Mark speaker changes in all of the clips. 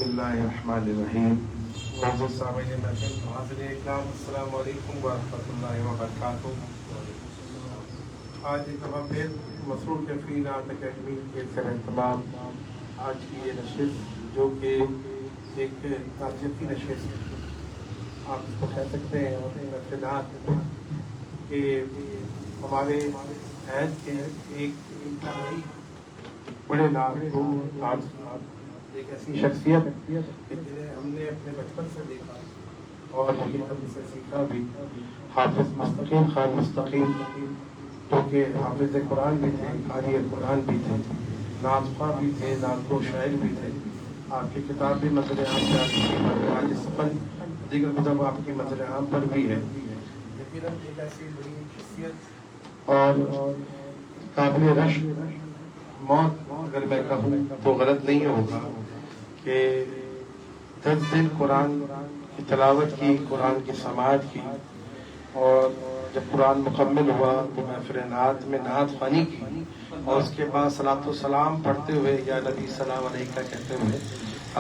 Speaker 1: اللہ الرحمن الرحیم۔ معزز سامعین محفل، حاضرین اکرام، السلام علیکم ورحمۃ اللہ وبرکاتہ۔ آج ایک دفعہ پھر مسرور کیفین آرٹ اکیڈمی کے سر اہتمام آج کی یہ نشست، جو کہ ایک تعزیتی نشست آپ اس کو کہہ سکتے ہیں، اور محفلات کہ ہمارے عہد کے ایک بڑے ایک ایسی شخصیت جنہیں ہم نے اپنے بچپن سے دیکھا اور حقیقت سے سیکھا بھی، حافظ مستقیم خان مستقیم، جو کہ حافظ قرآن بھی تھے، قاری قرآن بھی تھے، نعت خواں بھی تھے، نعت گو شاعر بھی تھے۔ آپ کی کتاب بھی منظر عام پر آتی ہے، آج سفن دیگر کتاب آپ کی منظر عام پر بھی ہے۔ یقیناً ایک ایسی بڑی شخصیت اور قابل رشک موت اگر میں کہوں تو غلط نہیں ہوگا کہ 10 دن قرآن کی تلاوت کی، قرآن کی سماعت کی، اور جب قرآن مکمل ہوا تو محفل نعت میں نعت خوانی کی، اور اس کے بعد صلاۃ و سلام پڑھتے ہوئے یا نبی سلام علیکہ کہتے ہوئے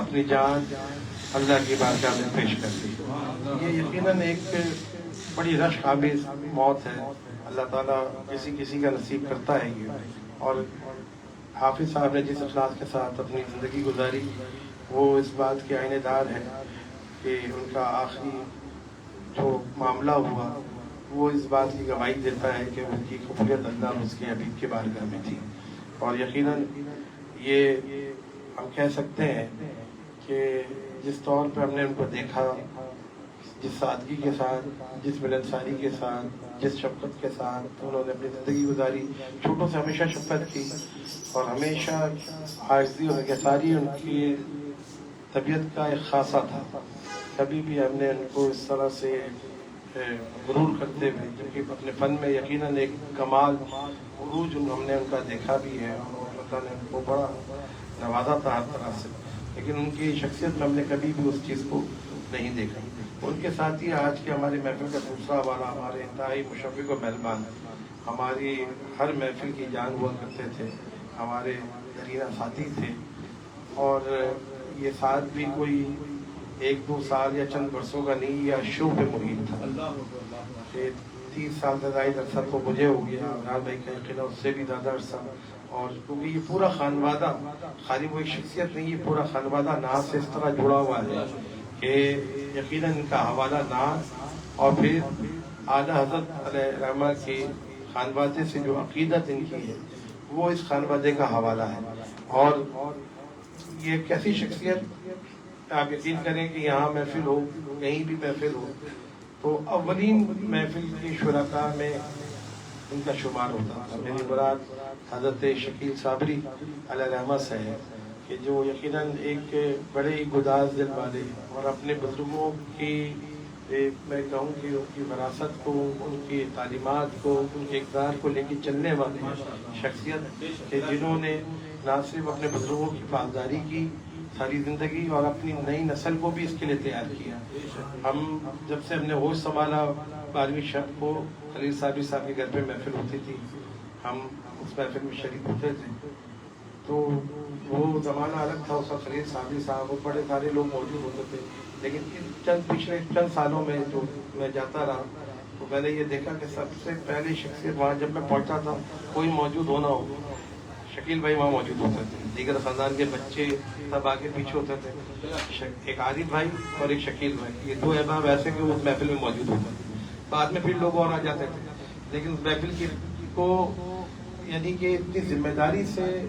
Speaker 1: اپنی جان اللہ کی بارگاہ میں پیش کر دی۔ یہ یقیناً ایک بڑی رشک آمیز موت ہے۔ اللہ تعالیٰ کسی کا نصیب کرتا ہے یہ، اور حافظ صاحب نے جس اخلاص کے ساتھ اپنی زندگی گزاری وہ اس بات کے آئینے دار ہے کہ ان کا آخری جو معاملہ ہوا وہ اس بات کی گواہی دیتا ہے کہ ان کی قبولیت اللہ اس کے حبیب کے بارگاہ میں تھی۔ اور یقیناً یہ ہم کہہ سکتے ہیں کہ جس طور پہ ہم نے ان کو دیکھا، جس سادگی کے ساتھ، جس ملنساری کے ساتھ، جس شفقت کے ساتھ انہوں نے اپنی زندگی گزاری، چھوٹوں سے ہمیشہ شفقت کی اور ہمیشہ عاجزی اور انکساری ان کی طبیعت کا ایک خاصہ تھا۔ کبھی بھی ہم نے ان کو اس طرح سے غرور کرتے ہوئے، کیونکہ اپنے فن میں یقیناً ایک کمال عروج ہم نے ان کا دیکھا بھی ہے، اور اللہ نے ان کو بڑا نوازا تھا ہر طرح سے، لیکن ان کی شخصیت میں ہم نے کبھی بھی اس چیز کو نہیں دیکھا۔ ان کے ساتھ ہی آج کے ہماری محفل کا دوسرا والا ہمارے انتہائی مشفق و مہربان، ہماری ہر محفل کی جان ہوا کرتے تھے، ہمارے درینہ ساتھی تھے، اور یہ ساتھ بھی کوئی 1-2 سال یا چند برسوں کا نہیں، یا شو پہ محیط تھا کہ 30 سال سے زائد عرصہ تو مجھے ہو گیا، عمران بھائی کا یقینا اس سے بھی زیادہ عرصہ، اور کیونکہ یہ پورا خانوادہ، خالی وہ ایک شخصیت نہیں، یہ پورا خانوادہ نعت سے اس طرح جڑا ہوا ہے کہ یقیناً ان کا حوالہ نعت اور پھر اعلیٰ حضرت علیہ الرحمہ کے خانوادے سے جو عقیدت ان کی ہے وہ اس خانوادے کا حوالہ ہے۔ اور یہ ایک ایسی شخصیت، آپ یقین کریں کہ یہاں محفل ہو، کہیں بھی محفل ہو، تو اولین محفل کی شرکاء میں ان کا شمار ہوتا تھا۔ میری مراد حضرت شکیل صابری علیہ الرحمہ سے ہے، کہ جو یقیناً ایک بڑے ہی گداز دل والے اور اپنے بزرگوں کی میں کہوں کہ ان کی وراثت کو، ان کی تعلیمات کو، ان کے اقدار کو لے کے چلنے والے شخصیت، کہ جنہوں نے نہ صرف اپنے بزرگوں کی پاسداری کی ساری زندگی اور اپنی نئی نسل کو بھی اس کے لیے تیار کیا۔ ہم جب سے ہم نے ہوش سنبھالا 12ویں شب کو خلیل صابری صاحب کے گھر پہ محفل ہوتی تھی، ہم اس محفل میں شریک ہوتے تھے، تو وہ زمانہ الگ تھا، اس وقت خلیل صابری صاحب اور بڑے سارے لوگ موجود ہوتے تھے، لیکن پچھلے چند سالوں میں جو میں جاتا رہا تو میں نے یہ دیکھا کہ سب سے پہلی شخصیت وہاں جب میں پہنچا تھا، کوئی موجود ہونا ہو، شکیل بھائی وہاں موجود ہوتے تھے، دیگر خاندان کے بچے سب آگے پیچھے ہوتے تھے، ایک عارف بھائی اور ایک شکیل بھائی، یہ 2 احباب ایسے کہ اس محفل میں موجود ہوتے تھے، بعد میں پھر لوگ اور آ جاتے تھے، لیکن اس محفل کو یعنی کہ اتنی ذمہ داری سے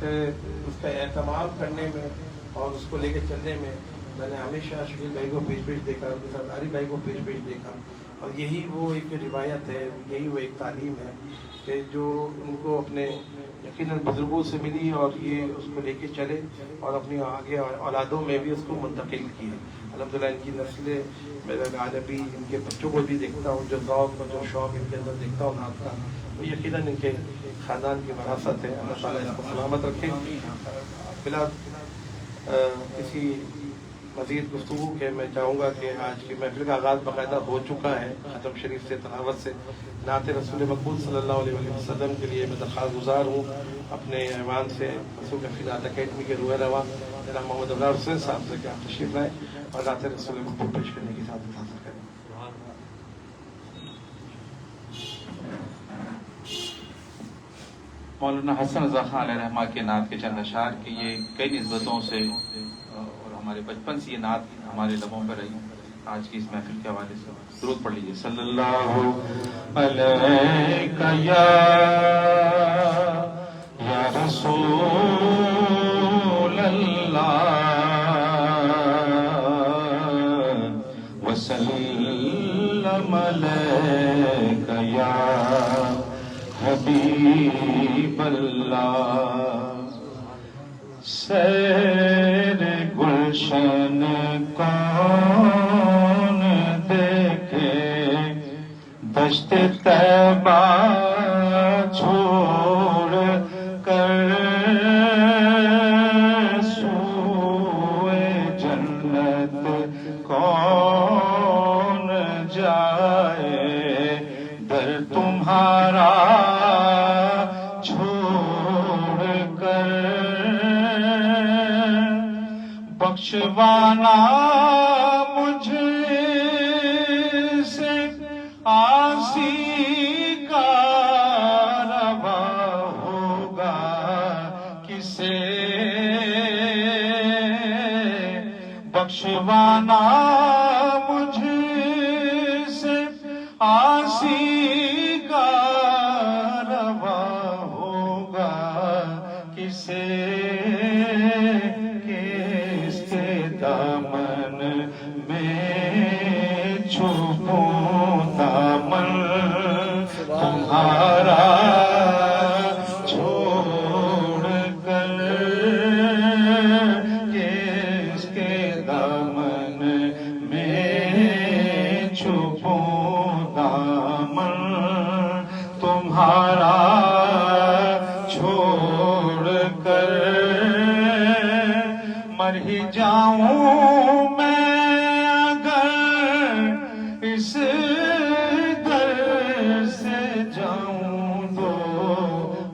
Speaker 1: اس کا اہتمام کرنے میں اور اس کو لے کے چلنے میں میں نے ہمیشہ شکیل بھائی کو پیش دیکھا، ان کے ساتھ عارف بھائی کو پیش دیکھا، اور یہی وہ ایک روایت ہے، یہی وہ ایک تعلیم ہے کہ جو ان کو اپنے یقیناً بزرگوں سے ملی، اور یہ اس کو لے کے چلے اور اپنی آگے اولادوں میں بھی اس کو منتقل کیا۔ الحمدللہ ان کی نسلیں، میرا غالبی ان کے بچوں کو بھی دیکھتا ہوں، جو ذوق اور جو شوق ان کے اندر دیکھتا ہوں نعت کا، وہ یقیناً ان کے خاندان کی وراثت ہے۔ اللہ تعالیٰ اس کو سلامت رکھے۔ بلا کسی مزید گفتگو کے میں چاہوں گا کہ آج کی محفل کا آغاز باقاعدہ ہو چکا ہے، ختم شریف سے، تلاوت سے، نعت رسول مقبول صلی اللہ علیہ وسلم کے لیے میں درخواست گزار ہوں اپنے ایوان سے، مسرور کیفین آرٹ اکیڈمی کے روح رواں جناب محمد ابرار حسین صاحب سے کہ آپ تشریف لائیں اور ذات رسول کو پیش کرنے کی سعادت حاصل کریں.
Speaker 2: مولانا حسن رضا خان علیہ رحمہ کے نعت کے چند اشعار کہ یہ کئی نسبتوں سے اور ہمارے بچپن سے یہ نعت ہمارے لبوں پر رہی. آج کی اس محفل کے حوالے سے درود پڑھ لیجیے. صلی اللہ علیہ یا رسول اللہ وسلم علیک یا حبیب اللہ. سیر گلشن کون دیکھے دشت طیبہ چھوڑ کر سوئے جنت کون جائے در تمہارا بخشوانا مجھ سے عاصی کا روا ہوگا کسے بخشوانا مجھ سے عاصی کا روا ہوگا کسے دامن میں چھپوں دامن تمہارا چھوڑ کر کس کے دامن میں چھپوں دامن تمہارا چھوڑ کر مر ہی جاؤں میں اگر اس در سے جاؤں دو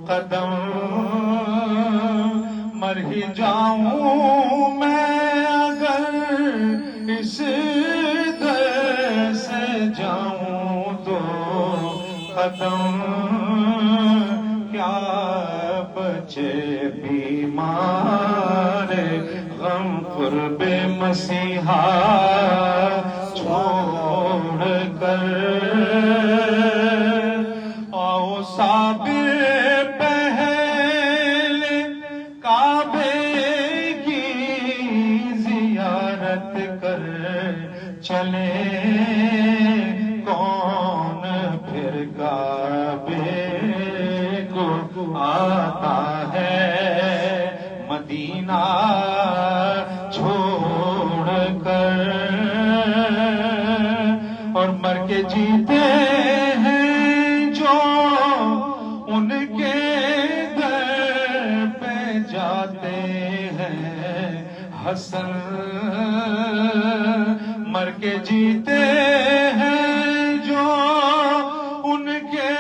Speaker 2: قدم مر ہی جاؤں میں اگر اس در سے جاؤں دو قدم کیا بچے بیمار غم قرب مسیحا چھوڑ کر آؤ صابر پہل کعبے کی زیارت کر چلے کون پھر کعبے کو آتا ہے مدینہ چھوڑ کر اور مر کے جیتے ہیں جو ان کے در پہ جاتے ہیں حسن مر کے جیتے ہیں جو ان کے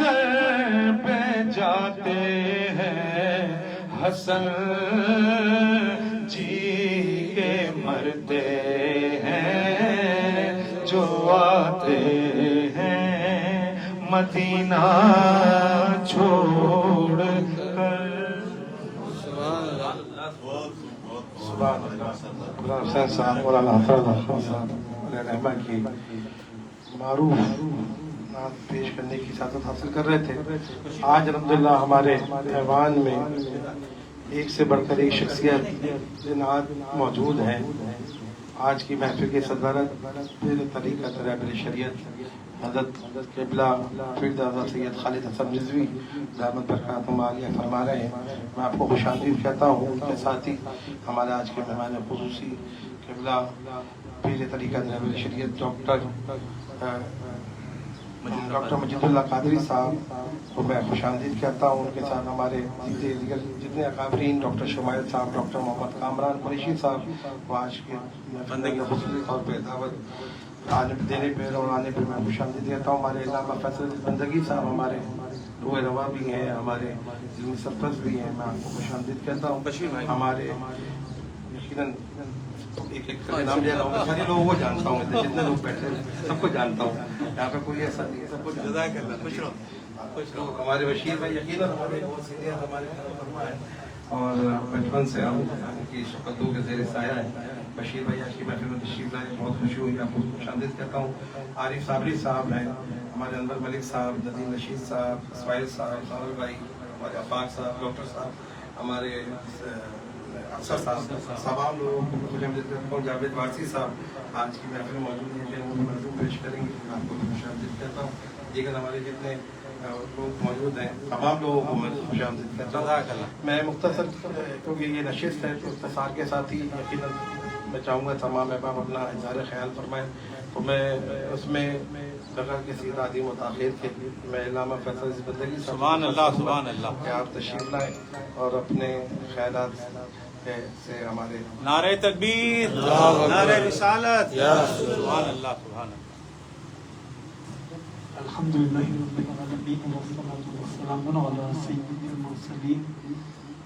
Speaker 2: در پہ جاتے ہیں حسن جی کے مرتے ہیں جو آتے ہیں مدینہ چھوڑ کر.
Speaker 1: سبحان اللہ. حسین صاحب مولانا حسن صاحب علیہ رحمہ کی معروف نعت پیش کرنے کی سعادت حاصل کر رہے تھے. آج الحمدللہ ہمارے ایوان میں ایک سے بڑھ کر ایک شخصیت نعت موجود ہیں. آج کی محفل کی صدارت پیر طریقت رہبر شریعت حضرت قبلہ پیر دادا سید خالد حسن رضوی دامت برکاتہم عالیہ فرما رہے ہیں. میں آپ کو خوش آمدید کہتا ہوں. ان کے ساتھ ہی ہمارے آج کے مہمان خصوصی قبلہ پیر طریقت رہبر شریعت ڈاکٹر مجید اللہ قادری صاحب کو میں خوش آمدید کہتا ہوں. ان کے ساتھ ہمارے دیگر جتنے اکابرین ڈاکٹر شمائل صاحب، ڈاکٹر محمد کامران قریشی صاحب کو آج کے بندگی خصوصی طور پہ دعوت آنے دینے پہ اور آنے پہ میں خوش آمدید کہتا ہوں. ہمارے علامہ فیصل بندگی صاحب ہمارے روح روا بھی ہیں، ہمارے علمی سرپرست بھی ہیں. میں آپ کو خوش آمدید کہتا ہوں. ہمارے
Speaker 3: یقیناً ایک ایک کر کے نام لے رہا ہوں، سارے لوگوں کو جانتا ہوں، جتنے لوگ بیٹھے ہیں سب کو جانتا ہوں، یہاں پہ کوئی ایسا نہیں ہے، سب کو جزاک اللہ، خوش رہو۔ ہمارے بشیر بھائی یقیناً ہمارے بہت سینئر ہمارے فرما ہے اور بچپن سے ہم ان کی شفقتوں کے زیر سایہ ہیں۔ بشیر بھائی آج کی محفل میں تشریف لائے، بہت خوشی ہوئی، آپ کو خوش آمدید کہتا ہوں۔ عارف صابری صاحب ہیں، ہمارے انور ملک صاحب، ندیم رشید صاحب، اسماعیل صاحب، سامر بھائی، ہمارے آفاق صاحب، ڈاکٹر صاحب، ہمارے افسر صاحب، تمام لوگوں کو خوش آمدید کرتا ہوں۔ جاوید وارسی صاحب آج کی محفل میں موجود ہیں کہ وہ موضوع پیش کریں گے، آپ کو خوش آمدید کہتا ہوں۔ دیگر ہمارے جتنے لوگ موجود ہیں تمام لوگوں کو میں خوش آمدید کہتا ہوں۔ میں مختصر کیونکہ یہ نشست ہے تو اختصار کے ساتھ ہی یقیناً میں چاہوں گا تمام احباب اپنا اظہار خیال فرمائیں، تو میں اس میں بغیر کسی تعظیم و تاخیر کے میں علامہ فیصل زندگی
Speaker 4: سبحان اللہ سبحان اللہ
Speaker 3: کہ آپ تشریف لائیں اور اپنے خیالات سے ہمارے
Speaker 4: نعرہ تکبیر، نعرہ رسالت، سبحان اللہ سبحان اللہ۔
Speaker 5: الحمدللہ رب العالمین والصلاة والسلام علی سید المرسلین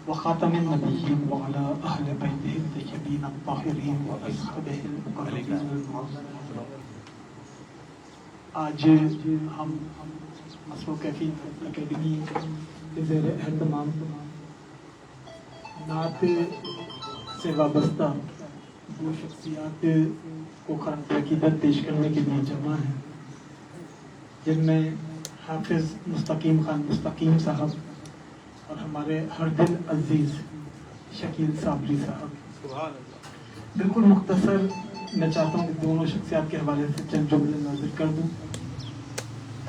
Speaker 5: وخاتم النبیین وعلی اہل بیتہ الطیبین الطاہرین واصحابہ المقربین المعصومین۔ آج ہم مسرور کیفی اکیڈمی کے زیر اہتمام نعت سے وابستہ وہ شخصیات کو خراج عقیدت پیش کرنے کے لیے جمع ہیں، جن میں حافظ مستقیم خان مستقیم صاحب اور ہمارے ہر دل عزیز شکیل صابری صاحب۔
Speaker 4: سبحان اللہ۔
Speaker 5: بالکل مختصر میں چاہتا ہوں کہ دونوں شخصیات کے حوالے سے چند جملے نازل کر دوں۔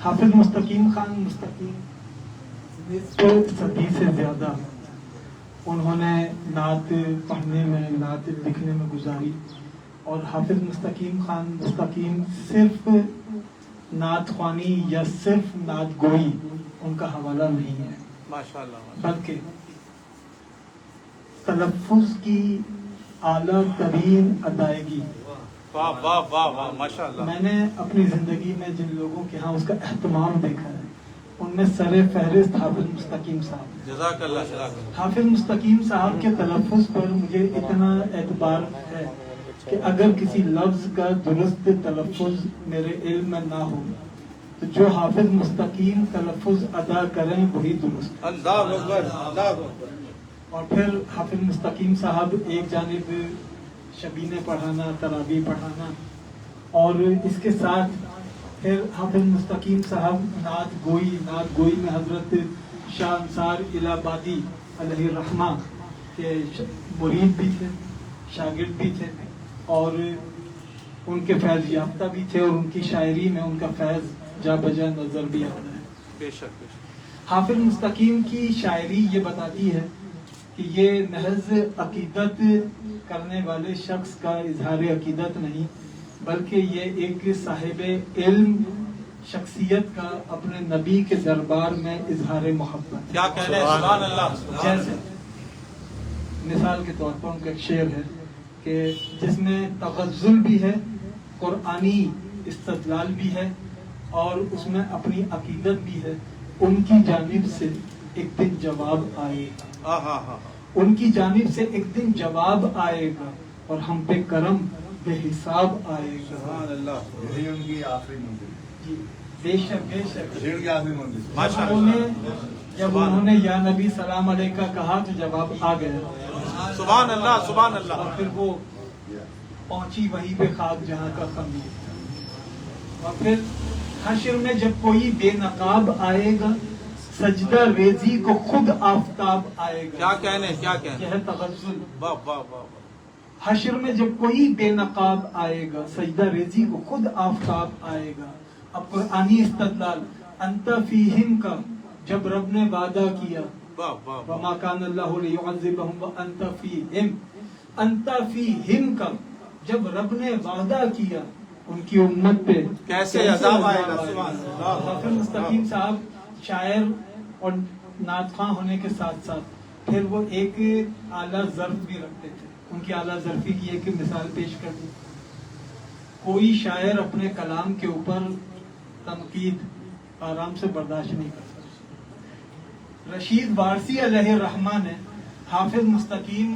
Speaker 5: حافظ مستقیم خان مستقیم نصف صدی سے زیادہ انہوں نے نعت پڑھنے میں، نعت لکھنے میں گزاری، اور حافظ مستقیم خان مستقیم صرف نعت خوانی یا صرف نعت گوئی ان کا حوالہ نہیں ہے،
Speaker 4: ماشاءاللہ،
Speaker 5: بلکہ تلفظ کی اعلیٰ ترین ادائیگی۔
Speaker 4: واہ واہ واہ واہ، ماشاءاللہ۔
Speaker 5: میں نے اپنی زندگی میں جن لوگوں کے ہاں اس کا اہتمام دیکھا ہے ان میں سر فہرست حافظ مستقیم صاحب۔
Speaker 4: جزاک اللہ، جزاک اللہ۔
Speaker 5: حافظ مستقیم صاحب کے تلفظ پر مجھے اتنا اعتبار ہے کہ اگر کسی لفظ کا درست تلفظ میرے علم میں نہ ہو تو جو حافظ مستقیم تلفظ ادا کریں وہی درست۔
Speaker 4: اللہ اکبر، اللہ اکبر۔
Speaker 5: اور پھر حافظ مستقیم صاحب ایک جانب شبینے پڑھانا، تراویح پڑھانا، اور اس کے ساتھ پھر حافظ مستقیم صاحب نعت گوئی میں حضرت شاہ انصار الہ آبادی علیہ الرحمہ کے مرید بھی تھے، شاگرد بھی تھے، اور ان کے فیض یافتہ بھی تھے، اور ان کی شاعری میں ان کا فیض جا بجا نظر بھی آتا ہے۔
Speaker 4: بے شک بے شک۔
Speaker 5: حافظ مستقیم کی شاعری یہ بتاتی ہے کہ یہ محض عقیدت کرنے والے شخص کا اظہار عقیدت نہیں، بلکہ یہ ایک صاحب علم شخصیت کا اپنے نبی کے دربار میں اظہار محبت۔
Speaker 4: کیا کہنے، سبحان اللہ۔
Speaker 5: جیسے مثال کے طور پر ان کا ایک شعر ہے کہ جس میں تغزل بھی ہے، قرآنی استدلال بھی ہے، اور اس میں اپنی عقیدت بھی ہے۔ ان کی جانب سے ایک دن جواب آئے گا،
Speaker 4: ہاں ہاں،
Speaker 5: ان کی جانب سے ایک دن جواب آئے گا، اور ہم پہ کرم بے حساب آئے گا۔
Speaker 4: سبحان اللہ۔
Speaker 6: یہی ان کی آخری منزل،
Speaker 5: جی بے شک بے شک۔
Speaker 6: بشیر کی آخری منزل۔
Speaker 5: جب انہوں نے یا نبی سلام علیکہ کہا تو جواب آ گیا،
Speaker 4: سبحان اللہ سبحان
Speaker 5: اور
Speaker 4: اللہ۔
Speaker 5: پھر وہ پہنچی وہیں پہ خاک جہاں کا خمیر۔ اور پھر حشر میں جب کوئی بے نقاب آئے گا، سجدہ ریزی کو خود آفتاب آئے گا۔
Speaker 4: کیا کہنے، کیا کہنے،
Speaker 5: یہ ہے تغزل۔
Speaker 4: واہ واہ واہ۔
Speaker 5: حشر میں جب کوئی بے نقاب آئے گا، سجدہ ریزی کو خود آفتاب آئے گا۔ اب قرآنی استدلال، انت فیہم کا جب رب نے وعدہ کیا،
Speaker 4: واہ واہ واہ۔
Speaker 5: وما کان اللہ لیعذبہم وانت فیہم، انت فیہم کا جب رب نے وعدہ کیا ان کی امت پہ
Speaker 4: کیسے عذاب آئے گا، سبحان اللہ۔
Speaker 5: حافظ مستقیم صاحب شاعر اور نعت خواں ہونے کے ساتھ ساتھ پھر وہ ایک اعلیٰ ظرف بھی رکھتے تھے۔ ان کی اعلیٰ ظرفی کی ایک مثال پیش کر دوں۔ کوئی شاعر اپنے کلام کے اوپر تنقید آرام سے برداشت نہیں کر سکتا۔ رشید وارسی علیہ الرحمہ نے حافظ مستقیم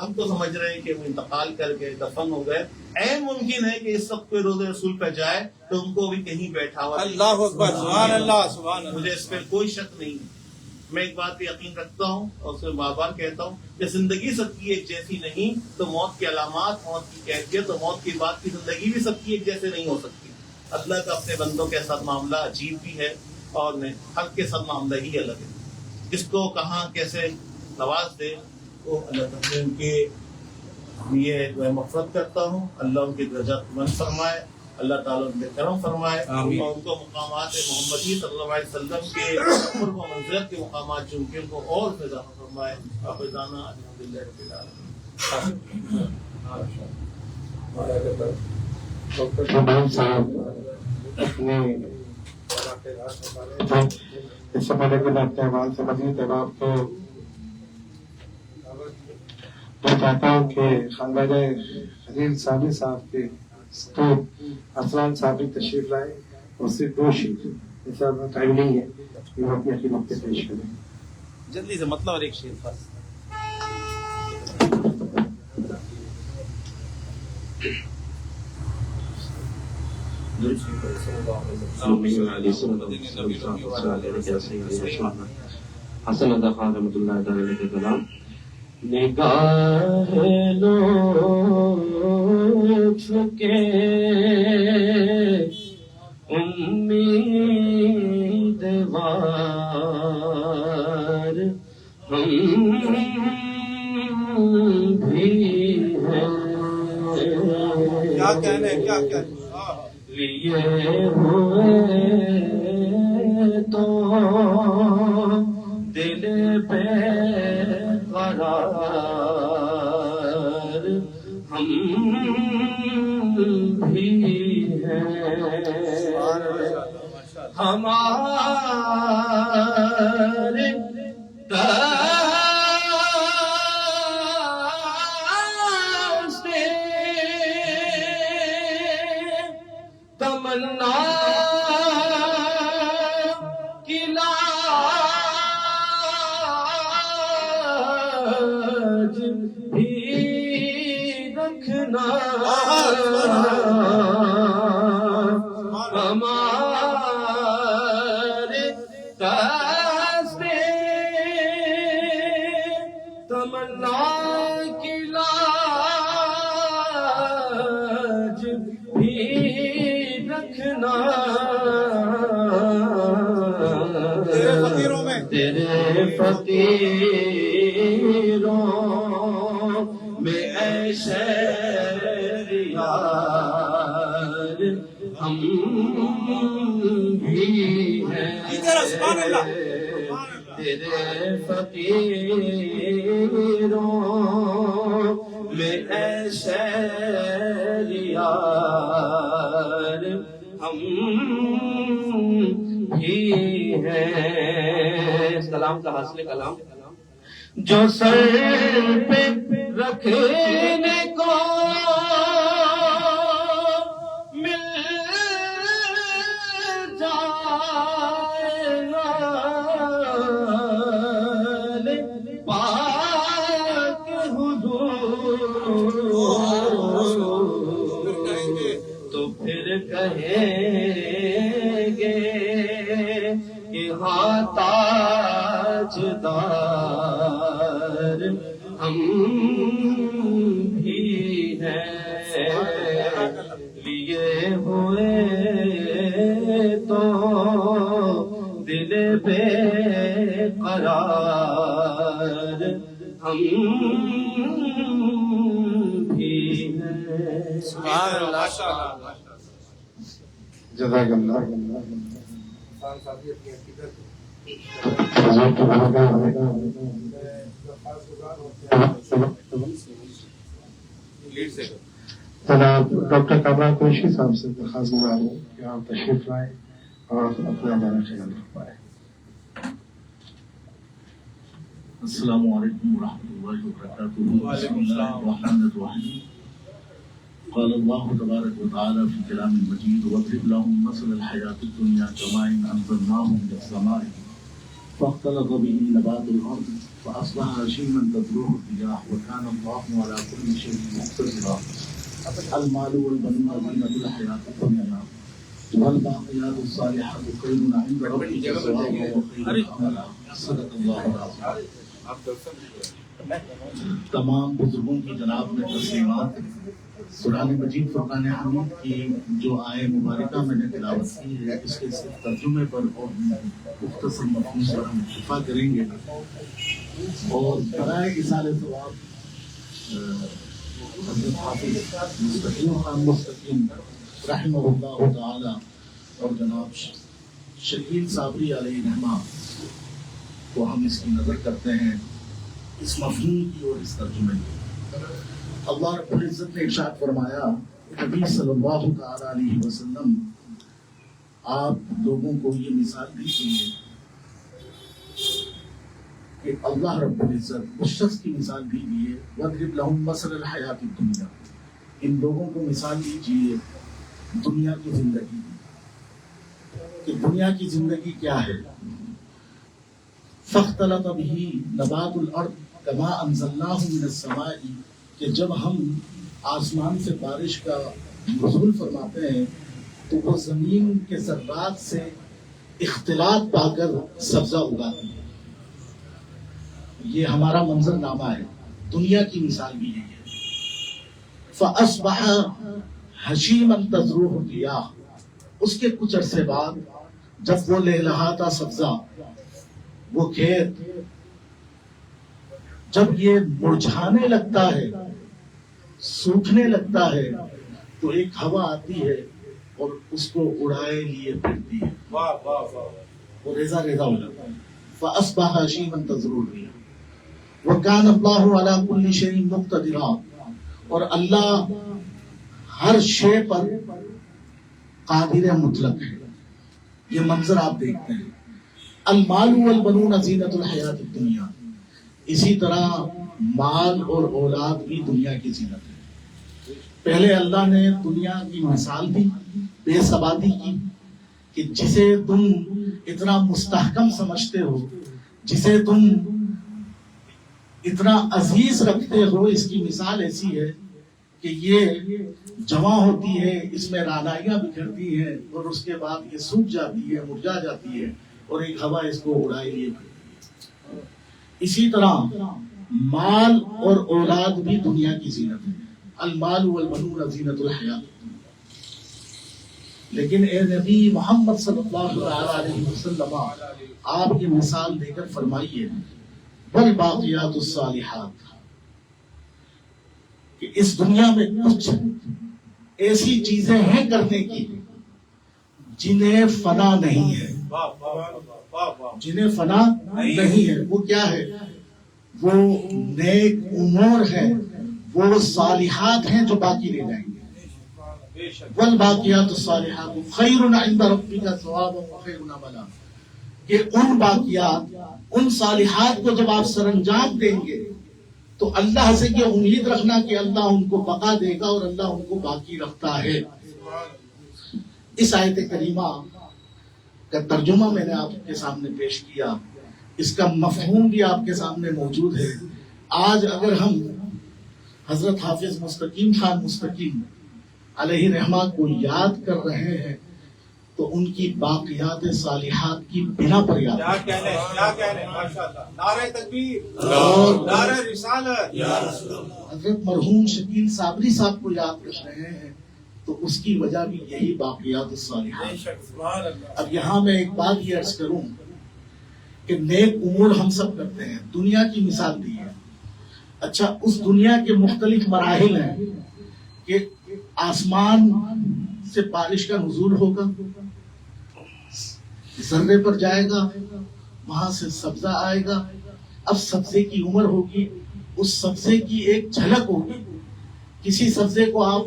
Speaker 7: ہم تو سمجھ رہے ہیں کہ وہ انتقال کر کے دفن ہو گئے. عین ممکن ہے کہ اس وقت کوئی روضہ رسول پہ جائے تو ان کو بھی کہیں بیٹھا ہوا
Speaker 4: اللہ اکبر، سبحان اللہ، سبحان اللہ.
Speaker 7: مجھے اس پہ کوئی شک نہیں ہے. میں ایک بات پہ یقین رکھتا ہوں اور اسے بار بار کہتا ہوں کہ زندگی سب کی ایک جیسی نہیں تو موت کی علامات، موت کی کیفیت اور موت کے بعد کی زندگی بھی سب کی ایک جیسے نہیں ہو سکتی. اللہ کا اپنے بندوں کے ساتھ معاملہ عجیب بھی ہے اور ہر کے ساتھ معاملہ ہی الگ ہے. جس کو کہاں کیسے نواز دے وہ اللہ تعالیٰ ان کے لیے جو ہے مغفرت کرتا ہوں. اللہ ان کے درجات بلند فرمائے، اللہ تعالیٰ ان پہ کرم فرمائے اور ان کو مقامات محمدی صلی اللہ علیہ وسلم کے قرب و منزلت کے مقامات جو ان کے ان کو اور فضا فرمائے. حافظانہ الحمدللہ رب العالمین.
Speaker 1: ڈاکٹر جمال صاحب اپنے اس سے پہلے کہ میں اپنے اعمال سے مزید احباب کو میں چاہتا ہوں کہ خانواجہ خلیل ثانی صاحب کے ستوت ارسلان صاحب بھی تشریف لائے اور صرف 2 شیٹ ایسا ٹائم نہیں ہے کہ وہ اپنی عقیدت پہ پیش کریں.
Speaker 4: جلدی سے مطلب اور ایک شعر بس.
Speaker 8: حسن ادا خان رحمۃ اللہ تعالی کے کلام. نگاہ لطف کے امیدوار ہم بھی ہیں.
Speaker 4: کیا کہنے، کیا کہنے.
Speaker 8: لیے ہوئے تو دل پہ قرار ہم بھی ہیں. ہمارے تمنا کی لاج بھی رکھنا. ہمارے تمنا کی لاج بھی رکھنا.
Speaker 4: تیرے فقیروں میں،
Speaker 8: تیرے فقیروں میں اے شہریار ہم بھی ہیں.
Speaker 4: سبحان اللہ.
Speaker 8: تیرے فقیروں میں اے شہریار ہم بھی ہیں. کلام کا حاصل کلام جو سر پہ رکھنے کو مل جائے پاک حضور تو پھر کہیں گے کہ ہاں تاجدار ہم بھی ہیں. لیے ہوئے تو دل بے قرار ہم بھی ہیں.
Speaker 4: سبحان اللہ.
Speaker 1: جزاک اللہ. جناب ڈاکٹر کامران قریشی صاحب سے درخواست گزار ہوں کہ آپ تشریف لائیں اور اپنا ہمارا خیال رکھوائیں.
Speaker 9: السلام علیکم ورحمۃ اللہ وبرکاتہ. بسم اللہ الرحمن الرحیم. قال الله تبارك وتعالى في كلام المجيد واضرب لهم مثل الحياة الدنيا كماء أنزلناه من السماء فاختلط به نبات الأرض فأصبح هشيما تذروه الرياح وكان الله على كل شيء مقتدرا المال والبنون زينة الحياة الدنيا والباقيات الصالحات خير عند ربك ثوابا وخير عملا صدق الله العظيم. تمام بزرگوں کی جناب میں تسلیمات. قرآن مجید فرقان حمید کی جو آیہ مبارکہ میں نے تلاوت کی ہے اس کے صرف ترجمے پر اور مختصر مفہوم پر ہم اکتفا کریں گے اور برائے ایصال ثواب حضرت حافظ مستقیم خان مستقیم رحمہ اللہ تعالی اور جناب شکیل صابری علیہ رحمہ کو ہم اس کی نظر کرتے ہیں اس مفہوم کی اور اس ترجمے کی. اللہ رب العزت نے ارشاد فرمایا نبی صلی اللہ تعالی علیہ وسلم آپ لوگوں کو یہ مثال دیجیے کہ اللہ رب العزت اس شخص کی مثال دیجیے وَاضْرِبْ لَهُمْ مَثَلَ الْحَيَاةِ الدُّنْيَا ان لوگوں کو مثال دیجیے دنیا کی زندگی کہ دنیا کی زندگی کیا ہے. فَاخْتَلَطَ بِهِ نَبَاتُ الْأَرْضِ كَمَا أَنزَلْنَاهُ مِنَ السَّمَاءِ کہ جب ہم آسمان سے بارش کا نزول فرماتے ہیں تو وہ زمین کے ذرات سے اختلاط پا کر سبزہ اگاتی ہے. یہ ہمارا منظر نامہ ہے. دنیا کی مثال بھی یہی ہے. فَأَصْبَحَ هَشِيمًا تَذْرُوهُ الرِّيَاحُ اس کے کچھ عرصے بعد جب وہ لہلہاتا سبزہ وہ کھیت جب یہ مرجھانے لگتا ہے سوکھنے لگتا ہے تو ایک ہوا آتی ہے اور اس کو اڑائے لیے پھرتی ہے. وہ ریزہ ریزہ ہو جاتا ہے. فَأَصْبَحَ هَشِيمًا تَذْرُوهُ الرِّيَاحُ وَكَانَ اللَّهُ عَلَى كُلِّ شَيْءٍ مُقْتَدِرًا اور اللہ ہر شے پر قادر مطلق ہے. یہ منظر آپ دیکھتے ہیں. المال والبنون زینت الحیات الدنیا اسی طرح مال اور اولاد بھی دنیا کی زینت ہے. پہلے اللہ نے دنیا کی مثال دی بے ثباتی کی کہ جسے تم اتنا مستحکم سمجھتے ہو جسے تم اتنا عزیز رکھتے ہو اس کی مثال ایسی ہے کہ یہ جمع ہوتی ہے اس میں رعنائیاں بکھرتی ہیں اور اس کے بعد یہ سوکھ جاتی ہے مرجھا جاتی ہے اور ایک ہوا اس کو اڑائے لیے پھرتی ہے. اسی طرح مال اور اولاد بھی دنیا کی زینت ہے. المال والبنون زینت الحیات. لیکن اے نبی محمد صلی اللہ علیہ وسلم آپ یہ مثال دے کر فرمائیے والباقیات الصالحات کہ اس دنیا میں کچھ ایسی چیزیں ہیں کرنے کی جنہیں فنا نہیں ہے. جنہیں فنا نہیں ہے. وہ کیا ہے؟ وہ نیک امور ہے وہ صالحات ہیں جو باقی رہ جائیں گے. والباقیات الصالحات خیر عند ربک ثوابا وخیر عملا کہ ان باقیات ان صالحات کو جب آپ سر انجام دیں گے تو اللہ سے یہ امید رکھنا کہ اللہ ان کو بقا دے گا اور اللہ ان کو باقی رکھتا ہے. اس آیت کریمہ کا ترجمہ میں نے آپ کے سامنے پیش کیا. اس کا مفہوم بھی آپ کے سامنے موجود ہے. آج اگر ہم حضرت حافظ مستقیم خان مستقیم علیہ رحمہ کو یاد کر رہے ہیں تو ان کی باقیات صالحات کی بنا پر یاد
Speaker 4: نعرہ تکبیر نعرہ رسالت
Speaker 9: حضرت مرحوم شکیل صابری صاحب کو یاد کر رہے ہیں تو اس کی وجہ بھی یہی باقیات الصالحات. اب یہاں میں ایک بات یہ عرض کروں کہ نیک امور ہم سب کرتے ہیں. دنیا کی مثال دی ہے. اچھا اس دنیا کے مختلف مراحل ہیں کہ آسمان سے بارش کا نزول ہوگا ذرے پر جائے گا وہاں سے سبزہ آئے گا. اب سبزے کی عمر ہوگی اس سبزے کی ایک جھلک ہوگی. کسی سبزے کو آپ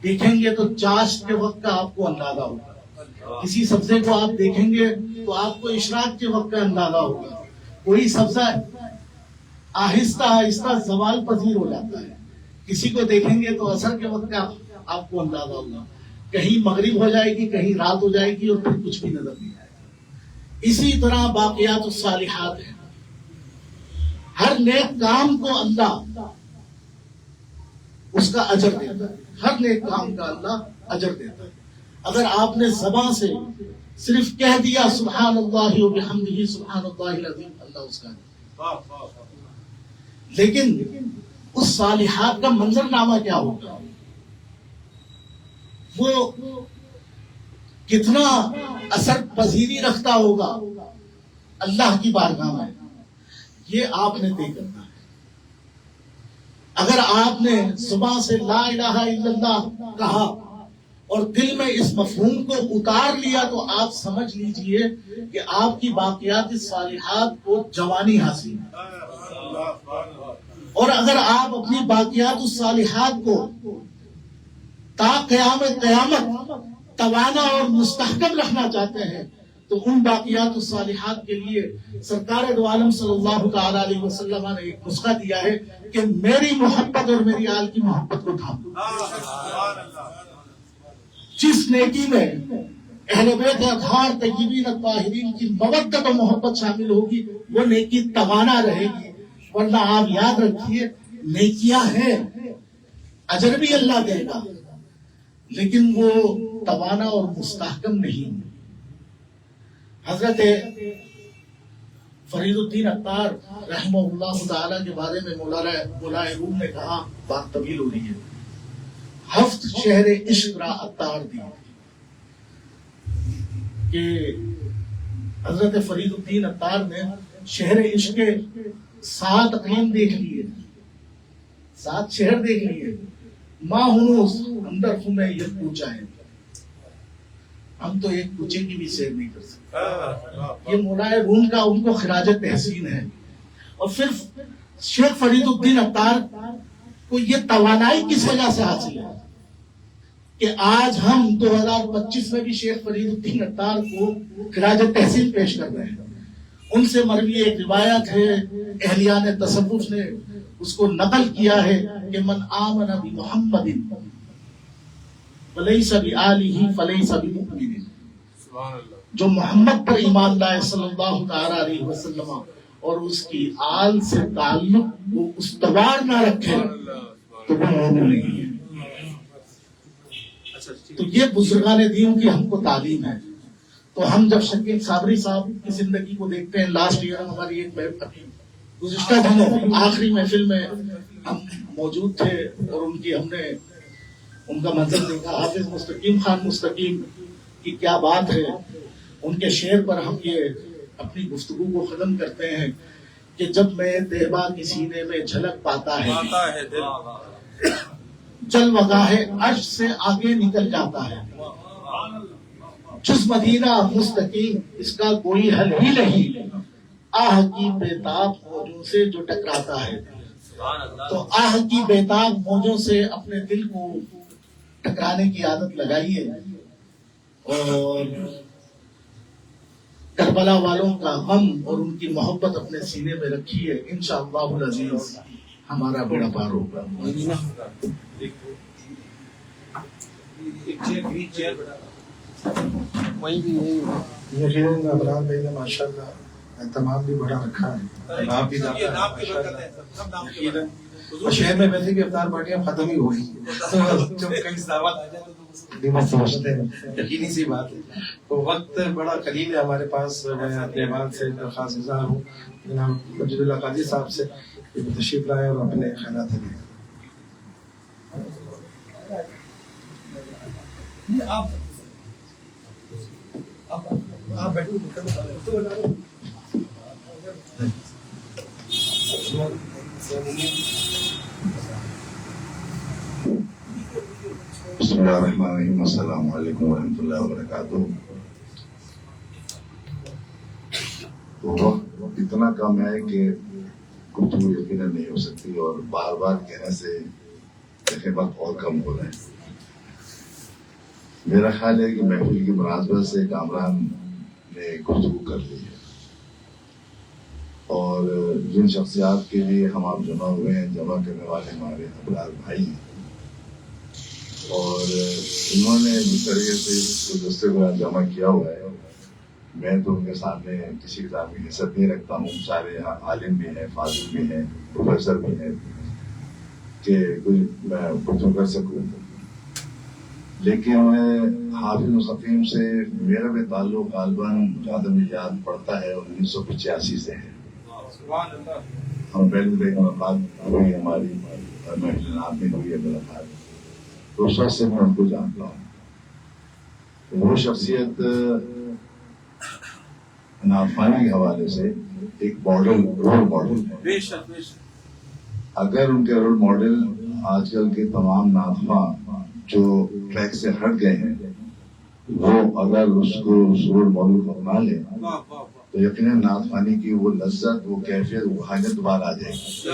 Speaker 9: دیکھیں گے تو چاشت کے وقت کا آپ کو اندازہ ہوگا. کسی سبزے کو آپ دیکھیں گے تو آپ کو اشراق کے وقت کا اندازہ ہوگا. کوئی سبزہ آہستہ آہستہ زوال پذیر ہو جاتا ہے. کسی کو دیکھیں گے تو عصر کے وقت کا آپ کو اندازہ ہوگا. کہیں مغرب ہو جائے گی کہیں رات ہو جائے گی اور پھر کچھ بھی نظر نہیں آئے گا. اسی طرح باقیات الصالحات ہیں. ہر نیک کام کو اللہ اس کا اجر دیتا ہے، ہر نیک کام کا اللہ اجر دیتا ہے۔ اگر آپ نے زبان سے صرف کہہ دیا سبحان اللہ و بحمدہ سبحان اللہ العظیم، اللہ اس کا دے، لیکن اس صالحات کا منظرنامہ کیا ہوگا، وہ کتنا اثر پذیری رکھتا ہوگا اللہ کی بارگاہ میں، یہ آپ نے طے کرنا ہے۔ اگر آپ نے زبان سے لا الہ الا اللہ کہا اور دل میں اس مفہوم کو اتار لیا تو آپ سمجھ لیجئے کہ آپ کی باقیات صالحات کو جوانی حاصل ہے۔ اور اگر آپ اپنی باقیات الصالحات کو تا قیام قیامت توانا اور مستحکم رکھنا چاہتے ہیں تو ان باقیات الصالحات کے لیے سرکار دو عالم صلی اللہ تعالی علیہ وسلم نے ایک نسخہ دیا ہے کہ میری محبت اور میری آل کی محبت کو تھامو۔ جس نیکی میں اہل بیت اطہار طیبین الطاہرین کی مودت و محبت شامل ہوگی وہ نیکی توانا رہے گی، ورنہ آپ یاد رکھیے نیکیاں ہیں، اجر بھی اللہ دے گا، لیکن وہ توانا اور مستحکم نہیں۔ حضرت فرید الدین عطار رحمہ اللہ تعالی کے بارے میں مولا روم نے کہا، بات طویل ہو رہی ہے، ہفت شہر عشق را عطار دی، کہ حضرت فرید الدین عطار نے شہر عشق کے 7 اقلیم دیکھ لیے، 7 شہر دیکھ لیے، ماں ہنوز اندر خمیں یہ پوچھا ہے، ہم تو ایک کوچے کی بھی سیر نہیں کر سکتے۔ یہ مولا روم کا ان کو خراج تحسین ہے۔ اور پھر شیخ فرید الدین عطار کو یہ توانائی کس وجہ سے حاصل ہے کہ آج ہم 2025 میں بھی شیخ فرید الدین عطار کو خراج تحسین پیش کر رہے ہیں۔ ان سے مروی ایک روایت ہے، اہلیان تصوف نے اس کو نقل کیا ہے کہ من آمن بمحمد فلیس بآلہ فلیس بمؤمن، جو محمد پر ایمان لائے صلی اللہ تعالی علیہ وسلم اور اس کی آل سے تعلق کو استوار نہ رکھے تو وہ مومن نہیں ہے۔ تو یہ بزرگان دین کی ہم کو تعلیم ہے۔ تو ہم جب شکیل صابری صاحب کی زندگی کو دیکھتے ہیں، لاسٹ ایئر ہماری ایک گزشتہ دنوں آخری محفل میں ہم موجود تھے اور ان کی ہم نے ان کا منظر دیکھا، حافظ مستقیم خان مستقیم کی کیا بات ہے۔ ان کے شعر پر ہم یہ اپنی گفتگو کو ختم کرتے ہیں کہ جب میں طیبہ کی سینے میں جھلک پاتا ہے جل وگاہ عرش سے آگے نکل جاتا ہے، جس مدینہ مستقیم اس کا کوئی حل ہی نہیں، آہ کی بیتاب موجوں سے جو ٹکراتا ہے۔ تو آہ کی بیتاب موجوں سے اپنے دل کو ٹکرانے کی عادت لگائیے اور کربلا والوں کا غم اور ان کی محبت اپنے سینے میں رکھیے، انشاءاللہ العزیز ہمارا بیڑا پار ہوگا۔
Speaker 1: یقیناً ابرار بھائی نے ماشاءاللہ اہتمام بھی بڑا رکھا ہے، آپ بھی شہر میں ویسے بھی افطار پارٹیاں ختم ہی ہو گئی، سمجھتے ہیں یقینی سی بات ہے۔ تو وقت بڑا قلیل ہے ہمارے پاس، میں اپنے ایوان سے درخواست گزار ہوں جناب مجید اللہ قاضی صاحب سے کہ تشریف لائیں اور اپنے خیالات دیں۔
Speaker 10: بسم اللہ الرحمن الرحیم، السلام علیکم ورحمۃ اللہ وبرکاتہ۔ تو وقت اتنا کم ہے کہ گفتگو یقیناً نہیں ہو سکتی اور بار بار کہنے سے دیکھیں وقت اور کم ہو رہا ہے۔ میرا خیال ہے کہ محفل کی مناسبت سے کامران نے گفتگو کر لی ہے اور جن شخصیات کے لیے ہم آپ جمع ہوئے ہیں، جمع کرنے والے ہمارے ابرار بھائی ہیں اور انہوں نے جس طریقے سے اس گلدستے کو جمع کیا ہوا ہے میں تو ان کے سامنے کسی کتاب کی حیثیت نہیں رکھتا ہوں. سارے عالم بھی ہیں, فاضل بھی ہیں, پروفیسر بھی ہیں کہ میں کچھ کر سکوں. لیکن حافظ مستقیم سے میرا بھی تعلق غالباً جہاں یاد پڑتا ہے 1985 سے ہے. ہم پہلے ملاقات ہوئی ہماری محفل نام میں ہوئی ہے ملاقات, تو اس وقت سے میں ان کو جانتا ہوں. وہ شخصیت نعتخوانی کے حوالے سے ایک ماڈل, رول ماڈل ہے. اگر ان کے رول ماڈل آج کل کے تمام نعتخواں جو ٹریک سے ہٹ گئے ہیں وہ اگر اس رول ماڈل کو اپنا لیں تو یقیناً نعتخوانی کی وہ لذت, وہ کیفیت, وہ حاجت دوبارہ آ جائے گی.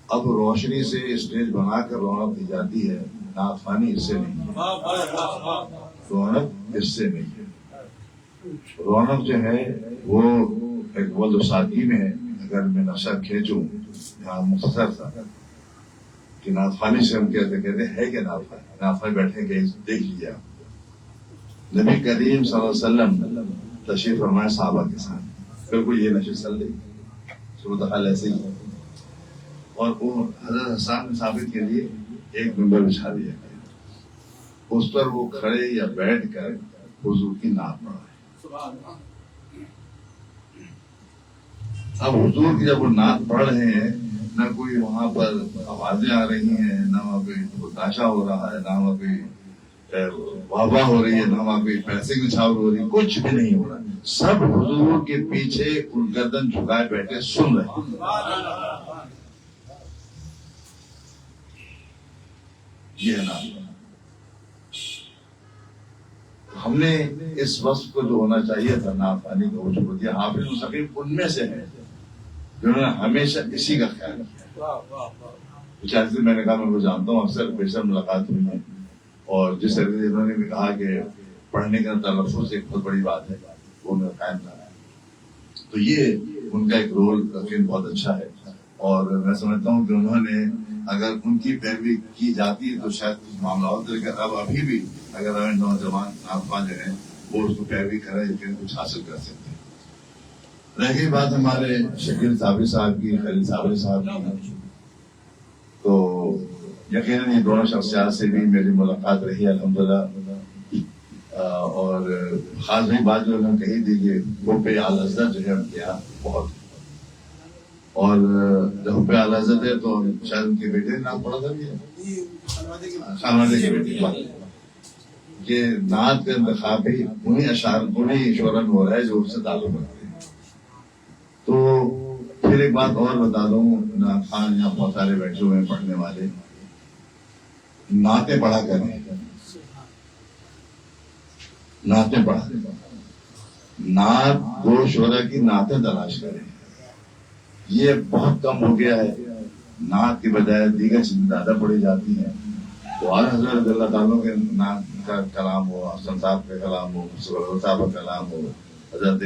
Speaker 10: اب روشنی سے اسٹیج بنا کر رونق دی جاتی ہے, نعتخوانی اس سے نہیں, رونق اس سے نہیں ہے. رونق جو ہے وہ ایک ولد و سادگی میں ہے. اگر میں نقشہ کھینچوں یہاں مختصر تھا کہ نعتخوانی سے ہم کہتے ہے کہ نعتخوانی بیٹھے کہ دیکھ لیجیے آپ. نبی کریم صلی اللہ علیہ وسلم تشریف فرمائے صحابہ کے ساتھ, بالکل یہ نشست چل رہی صورت حال ایسے ہی, اور وہ حضرت حسان بن ثابت کے لیے ایک منبر بچھا دیا گیا, اس پر وہ کھڑے یا بیٹھ کر حضور کی نعت پڑھ رہے. اب حضور کی جب وہ نعت پڑھ رہے ہیں, نہ کوئی وہاں پر آوازیں آ رہی ہیں, نہ وہاں کوئی تاشا ہو رہا ہے, نہ وہاں کوئی واہ واہ ہو رہی ہے, نہ وہاں کوئی پیسے کی چھاور ہو رہی ہے, کچھ بھی نہیں ہو رہا. سب حضور کے پیچھے گردن جھکائے بیٹھے سن رہے ہیں. یہ ہے نا, ہم نے اس وصف کو جو ہونا چاہیے تھا نعتخوانی کا وہ چھوڑ دیا. حافظ مستقیم ان میں سے ہے جنہوں نے ہمیشہ اسی کا خیال کیا. میں نے کہا میں وہ جانتا ہوں, اکثر پیشہ ملاقات ہوئی ہے, اور جس طرح سے انہوں نے بھی کہا کہ پڑھنے کا تلفظ ایک بہت بڑی بات ہے, وہ انہوں نے قائم کرا ہے. تو یہ ان کا ایک رول یقین بہت اچھا ہے, اور میں سمجھتا ہوں کہ انہوں نے اگر ان کی پیروی کی جاتی ہے تو شاید معاملہ ہوتا ہے. لیکن اب ابھی بھی اگر نوجوان نعتخواں جو ہیں وہ اس کو پیروی کریں لیکن کچھ حاصل کر سکتے ہیں. رہ گئی بات ہمارے شکیل صابری صاحب کی, خلیل صابری صاحب کی, تو یقیناً یہ دونوں شخصیات سے بھی میری ملاقات رہی الحمدللہ. اور خاص بھی بات جو انہوں نے کہی تھی کہ حب اعلی حضرت جو ہے ان کے یہاں بہت, اور جب حب اعلی حضرت ہے تو شاید ان کے بیٹے نے نام پڑا تھا بھی خانوادے کے بیٹے کہ نعت کا انتخاب بھی انہیں شعرا میں ہو رہا ہے جو اس سے تعلق رکھتے ہیں. تو پھر ایک بات اور بتا دوں, نعت یہاں بہت سارے بیٹھے ہوئے ہیں پڑھنے والے, نعتیں پڑھا کریں, نعتیں پڑھا کریں, نعت دو شعرا کی نعتیں تلاش کریں. یہ بہت کم ہو گیا ہے. نعت کی بجائے دیگر چیزیں زیادہ پڑھی جاتی ہیں. تو آج حضرت رضی اللہ تعالیٰ کے نعت کا کلام ہو, حسن صاحب کا کلام ہو, صاحب کا کلام ہو, حضرت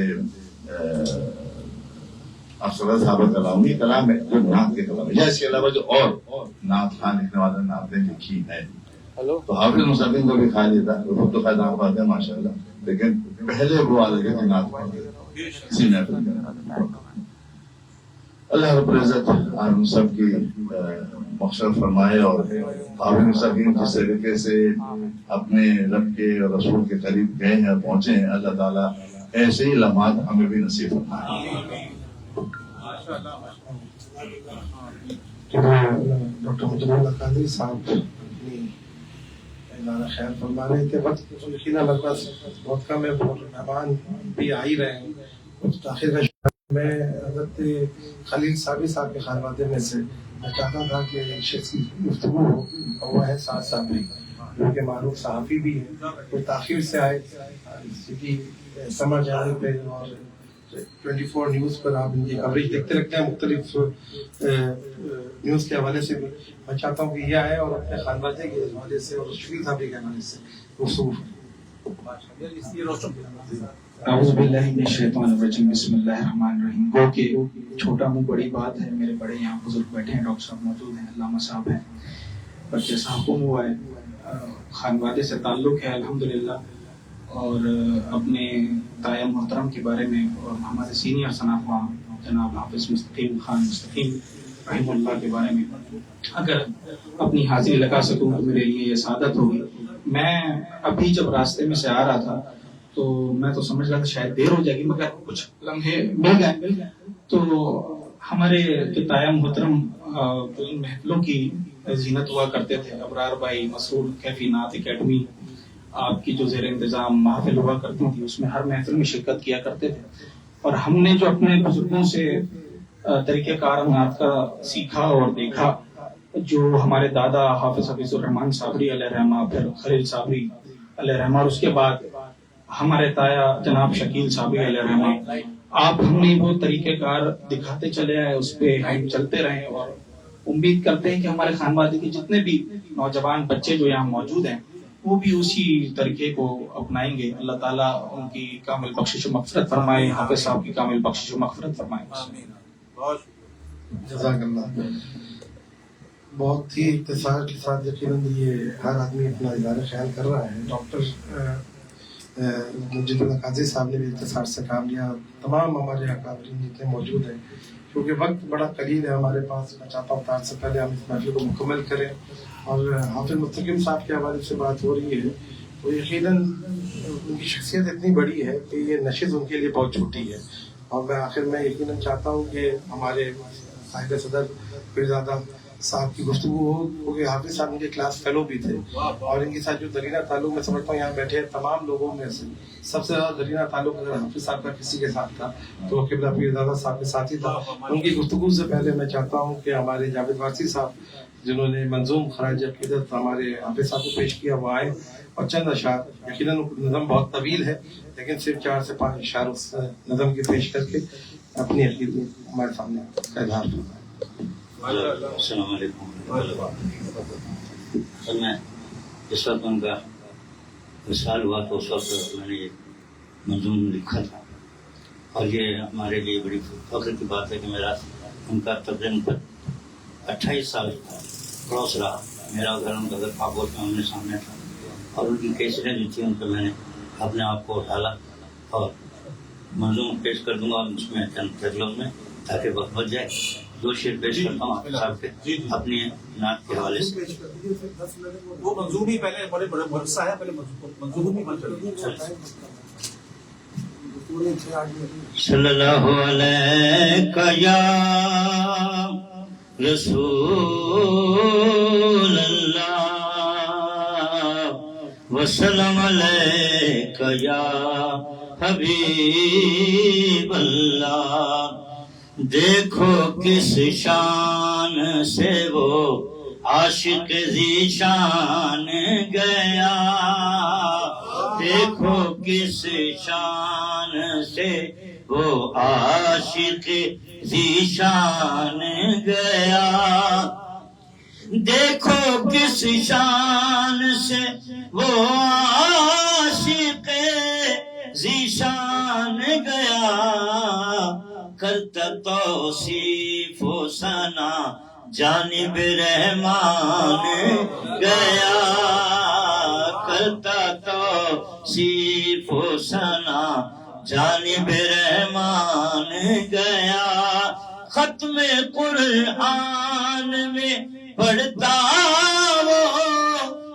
Speaker 10: افسر صاحب کا کلام, یہ کلام ہے جو نعت کے کلام ہے. یا اس کے علاوہ جو اور نعت خان لکھنے والے نعتیں لکھی ہیں, تو حافظ مستقیم کو بھی کھا لیتا, خود تو خیر نام پاتے ہیں ماشاء اللہ, لیکن پہلے وہ آ لگے کہ نعت اسی محفل میں. اللہ رب العزت ہم سب کی مغفرت فرمائے, اور حافظ مستقیم جس طریقے سے اپنے رب کے اور رسول کے قریب گئے ہیں, پہنچے ہیں, اللہ تعالیٰ ایسے ہی لمحات ہمیں بھی نصیب فرمائے.
Speaker 1: ڈاکٹر مجید اللہ قادری صاحب خیر فرما رہے تھے. وقت یقینا میرے پاس بہت کم ہے, مہمان بھی آ ہی رہے ہیں. تاخیر کا میں حضرت خلیل صابری صاحب کے خانوادے میں سے میں چاہتا تھا کہ ایک شخصی گفتگو ہو, اور وہ ہے سعد صابری جو کہ معروف صحافی بھی ہے. وہ تاخیر سے آئے, سٹی سمر چینل پہ اور 24 نیوز پر آپ ان کی کوریج دیکھتے رکھتے ہیں مختلف نیوز کے حوالے سے بھی. میں چاہتا ہوں کہ یہ آئے اور اپنے خانوادے کے حوالے سے اور شکیل صابری کے حوالے سے گفتگو.
Speaker 11: اعوذ باللہ من الشیطان الرجیم, بسم اللہ الرحمن الرحیم. گو کہ چھوٹا منہ بڑی بات ہے. میرے بڑے یہاں بزرگ بیٹھے ہیں, ڈاکٹر صاحب موجود ہیں, علامہ صاحب ہیں, بچے صاحب حکم ہوا ہے, خانوادے سے تعلق ہے الحمدللہ. اور اپنے دایا محترم کے بارے میں اور ہمارے سینئر شناخواں جناب حافظ مستقیم خان مستقیم رحمہ اللہ کے بارے میں اگر اپنی حاضری لگا سکوں تو میرے لیے یہ سعادت ہوگی. میں ابھی جب راستے میں سے آ رہا تھا تو میں تو سمجھ رہا تھا شاید دیر ہو جائے گی، مگر کچھ لمحے مل گئے تو ہمارے دایا محترم جو ان محفلوں کی زینت ہوا کرتے تھے، ابرار بھائی مسعود کیفی نعت اکیڈمی، آپ کی جو زیر انتظام محفل ہوا کرتی تھی اس میں ہر محفل میں شرکت کیا کرتے تھے. اور ہم نے جو اپنے بزرگوں سے طریقہ کار نعت کا سیکھا اور دیکھا، جو ہمارے دادا حافظ حفیظ الرحمان صابری علیہ رحمہ، پھر خلیل صابری علیہ رحمہ، اور اس کے بعد ہمارے تایا جناب شکیل صابری علیہ رحمہ، آپ ہم نے وہ طریقہ کار دکھاتے چلے آئے، اس پہ ہم چلتے رہے اور امید کرتے ہیں کہ ہمارے خانوادے کے جتنے بھی نوجوان بچے جو یہاں موجود ہیں وہ بھی اسی طریقے کو اپنائیں گے. اللہ تعالیٰ ان کی کامل بخشش و مغفرت فرمائے، حافظ صاحب کی کامل بخشش و مغفرت فرمائے.
Speaker 1: جزاک اللہ. بہت ہی اختصار کے ساتھ یقیناً یہ ہر آدمی اپنا اظہار خیال کر رہا ہے. ڈاکٹر مجید اللہ قاضی صاحب نے بھی اختصار سے کام لیا. تمام ہمارے اکابرین جتنے موجود ہیں، کیونکہ وقت بڑا قلیل ہے ہمارے پاس، میں چاہتا ہوں افطار سے پہلے ہم اس محفل کو مکمل کریں. اور حافظ مستقیم صاحب کے حوالے سے بات ہو رہی ہے تو یقیناً ان کی شخصیت اتنی بڑی ہے کہ یہ نشست ان کے لیے بہت چھوٹی ہے. اور میں آخر میں یقیناً چاہتا ہوں کہ ہمارے صاحب صدر پیرزادہ صاحب کی گفتگو ہو، کیونکہ حافظ صاحب ان کے کلاس فیلو بھی تھے اور ان کے ساتھ جو درینہ تعلق میں سمجھتا ہوں یہاں بیٹھے تمام لوگوں میں سے سب سے زیادہ درینہ تعلق اگر حافظ صاحب کا کسی کے ساتھ تھا تو قبلہ پیرزادہ صاحب کے ساتھ ہی تھا. ان کی گفتگو سے پہلے میں چاہتا ہوں کہ ہمارے جاوید وارثی صاحب جنہوں نے منظوم خراج عقیدت ہمارے حافظ صاحب کو پیش کیا وہ آئے اور چند اشعار، یقیناً نظم بہت طویل ہے لیکن صرف 4 سے 5 اشعار اس نظم کی پیش کر کے اپنی عقیدت ہمارے سامنے کا اظہار فرمائیں.
Speaker 12: السلام علیکم. سر میں جس وقت ان کا وصال ہوا تو اس وقت میں نے یہ منظوم لکھا تھا اور یہ ہمارے لیے بڑی فخر کی بات ہے کہ میرا ان کا تقریباً 28 سال کراس رہا. میرا گھر ان کا گھر پاپور میں ہم نے سامنے تھا اور ان کی کیسٹیں جو تھیں ان پہ میں نے اپنے آپ کو ڈالا اور منظوم پیش کر دوں گا اس میں چند لفظ میں تاکہ وقت بچ جائے. 2 شعر پیش کرتا ہوں آپ صاحب کے اپنی نعت کے حوالے سے.
Speaker 4: وہ منظوم ہی پہلے بڑے بڑے مرصع ہے، پہلے منظوم ہی
Speaker 12: صلی اللہ علیہ یا رسول اللہ وسلم علیک یا حبیب اللہ. دیکھو کس شان سے وہ عاشق ذی شان گیا، دیکھو کس شان سے وہ عاشق ذی شان گیا، دیکھو کس شان سے وہ عاشق ذی شان گیا، کرتا توصیف و ثنا جانب رحمان گیا، کرتا توصیف و ثنا جانب رحمان گیا. ختم قرآن میں پڑھتا وہ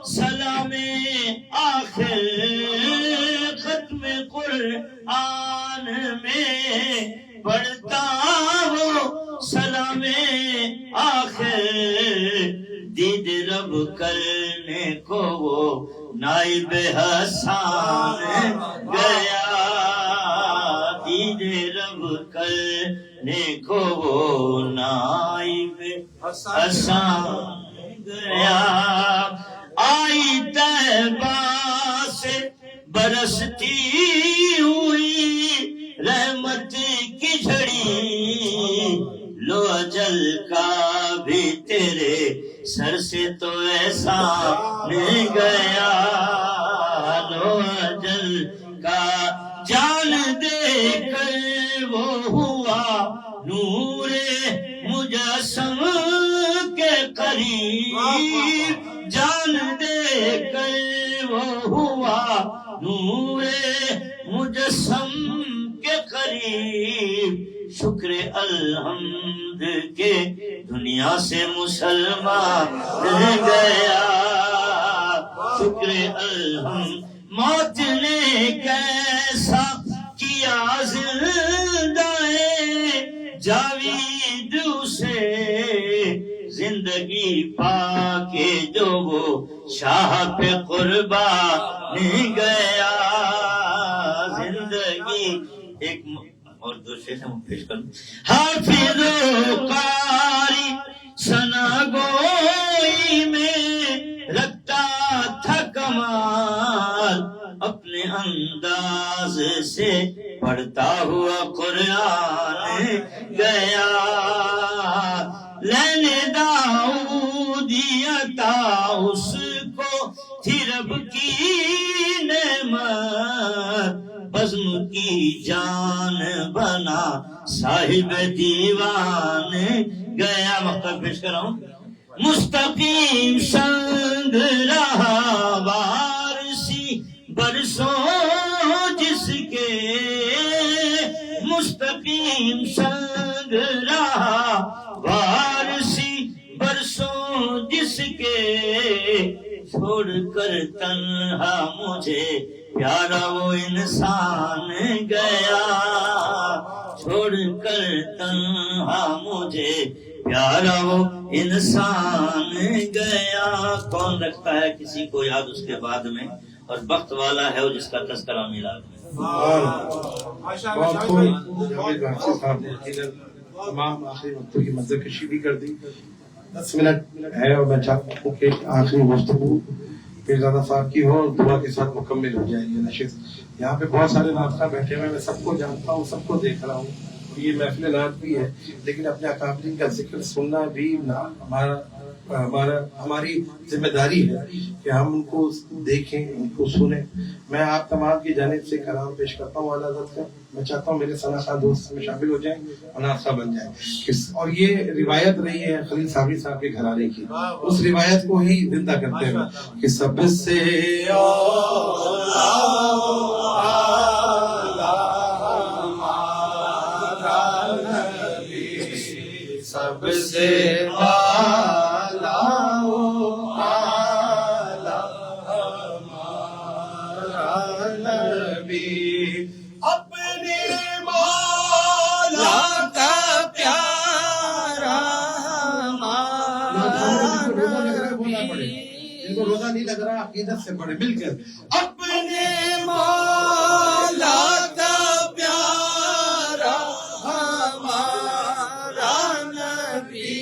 Speaker 12: سلام آخر، ختم قرآن میں پڑھتا وہ سلام آخر، دید رب کرنے کو وہ نائب حسان گیا، دید رب کرنے کو وہ نائب حسان گیا. آئی طیبہ سے برستی ہوئی رحمت کی جھڑی، لو اجل کا بھی تیرے سر سے تو احسان گیا، لو اجل کا جان دے کر وہ ہوا نور مجسم کے قریب،
Speaker 8: جان دے کر وہ ہوا نور مجسم کے قریب شکر الحمد کے دنیا سے مسلمان گیا شکر الحمد موت نے کیسا کیا زندہ جاوید اسے زندگی پا کے جو وہ شاہ پہ قربان گیا زندگی ایک اور دو شعر ہم پیش کروں حافظ و قاری ثنا گوئی میں رکھتا تھا کمال اپنے انداز سے پڑھتا ہوا قرآن گیا لین داؤدی عطا اس کو تھی رب کی نعمت بزم کی جان بنا صاحب دیوان گیا مقتل پیش کر رہا ہوں مستقیم سنگ رہا وارسی برسوں جس کے مستقیم سنگ رہا وارسی برسوں جس کے چھوڑ کر تنہا مجھے پیارا وہ انسان گیا چھوڑ کر تنہا مجھے پیارا وہ انسان گیا کون رکھتا ہے کسی کو یاد اس کے بعد میں اور بخت والا ہے وہ جس کا تذکرہ میلاد میں
Speaker 1: تمام آخری وقتوں کی منظر کشی بھی کر دی 10 منٹ ہے اور میں چاہتا ہوں کہ آخری گفتگو پیرزادہ صاحب کی ہو اور دعا کے ساتھ مکمل ہو جائے یہ نشست یہاں پہ بہت سارے ناطقہ بیٹھے ہوئے میں سب کو جانتا ہوں سب کو دیکھ رہا ہوں یہ محفل نعت بھی ہے لیکن اپنے اکابرین کا ذکر سننا بھی ہماری ذمہ داری ہے کہ ہم ان کو دیکھیں ان کو سنیں میں آپ تمام کی جانب سے کلام پیش کرتا ہوں اعلیٰ حضرت کا میں چاہتا ہوں میرے ثنا خان دوست میں شامل ہو جائیں اور ناطقہ بن جائیں اور یہ روایت رہی ہے خلیل صابری صاحب کے گھرانے کی اس روایت کو ہی زندہ کرتے ہوئے کہ سب سے
Speaker 8: سب سے والا ہمارا نبی اپنے مولا کا پیارا ہمارا نبی
Speaker 1: ان کو روزہ نہیں لگ رہا عقیدت سے پڑھے مل کر
Speaker 8: اپنے مولا کا پیارا ہمارا نبی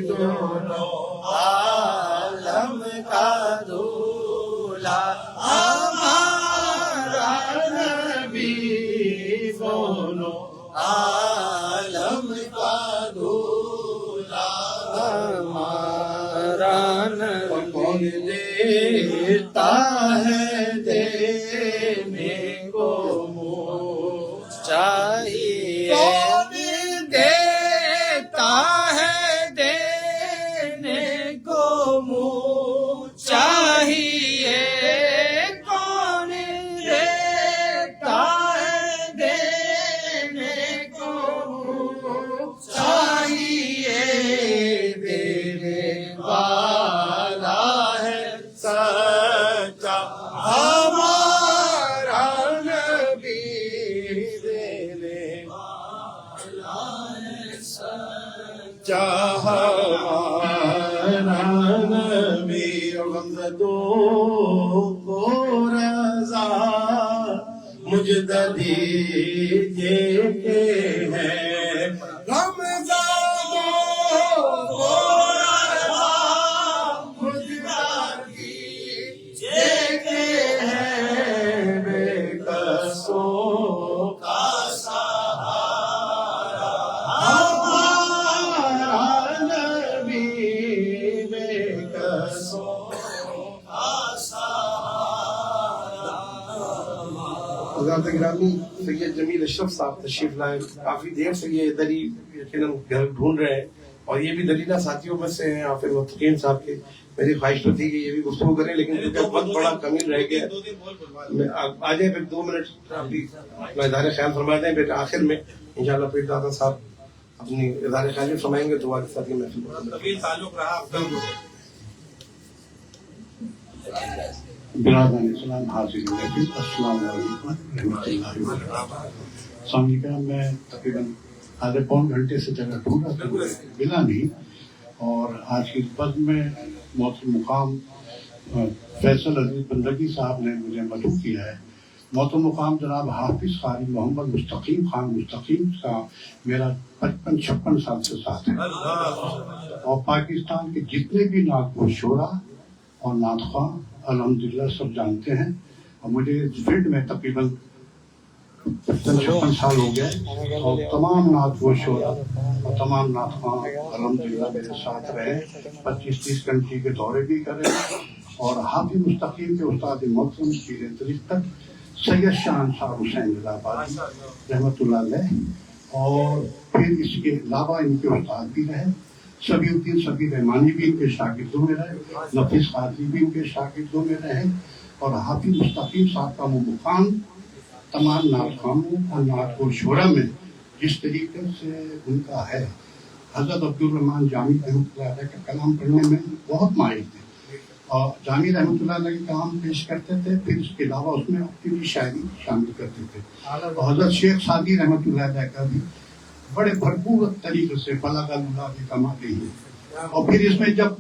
Speaker 8: دونوں عالم کا دولہ ہمارا نبی دونوں عالم کا دولہ ہمارا نبی کون دیتا ہے دینے کو منہ چاہیے کون دیتا ہے دینے کو منہ چاہیے کون دیتا ہے دینے کو منہ چاہیے دینے والا ہے سچا ہمارا نبی دینے والا ہے سچا ہمارا نبی غمزدوں کو رضا مجھ دیجیے کہ ہے غمزدوں کو رضا مجھ دیجیے کہ ہے بے کسوں کا سہارا ہمارا نبی بے کسوں کا سہارا
Speaker 1: حضرت گرامی سید جمیل اشرف صاحب تشریف لائے کافی دیر سے یہ ادھر ہی یقیناً گھر ڈھونڈ رہے ہیں
Speaker 3: اور یہ بھی دلیلہ ساتھیوں میں سے ہیں حافظ متقین صاحب کے. میری خواہش تو تھی کہ یہ بھی گفتگو کریں لیکن کیونکہ وقت بڑا کمی رہ گیا آ جائیں پھر 2 منٹ اپنا اظہار خیال فرما دیں پھر آخر میں انشاءاللہ پھر دادا صاحب اپنی اظہار خیال فرمائیں گے تو ہمارے ساتھ یہ محفل
Speaker 7: تعلق رہا آپ کا.
Speaker 13: برادران اسلام حاضرین محفل السلام علیکم رحمۃ اللہ وبرکاتہ. سامنے کا میں تقریباً آدھے پون گھنٹے سے جگہ ڈھونڈا تھا ملا نہیں. اور آج کی بد میں محترم مقام فیصل عزیز بندگی صاحب نے مجھے مدعو کیا ہے. محترم مقام جناب حافظ قاری محمد مستقیم خان مستقیم کا میرا 55-56 سال سے ساتھ ہے اور پاکستان کے جتنے بھی نعت و شعرا اور نعت خواں الحمدللہ سب جانتے ہیں. اور مجھے اس فیلڈ میں تقریباً 56 سال ہو گئے اور تمام نعت و شعرا اور تمام نعت خواں الحمدللہ میرے ساتھ رہے. 25-30 کنٹری کے دورے بھی کرے. اور حافظ مستقیم کے استاد محترم پیر طریقت سید شاہ انصار حسین آبادی رحمۃ اللہ علیہ اور پھر اس کے علاوہ ان کے استاد بھی رہے. سبی الدین سبی رحمانی بھی ان کے شاگردوں میں رہے. نفیس قادری بھی ان کے شاگردوں میں رہے. اور حافظ مستقیم صاحب کا وہ مقام تمام نعت خانوں اور نعت و شعرا میں جس طریقے سے ان کا ہے. حضرت عبدالرحمٰن جامی رحمۃ اللہ علیہ کا کلام پڑھنے میں بہت ماہر تھے اور جامی رحمۃ اللہ علیہ کے کلام پیش کرتے تھے. پھر اس کے علاوہ اس میں اپنی بھی شاعری شامل کرتے تھے. اور حضرت شیخ سعدی رحمۃ اللہ علیہ کا بھی بڑے بھرپور طریقے سے بلاغت اللہ کے کمال ہی ہے. اور پھر اس میں جب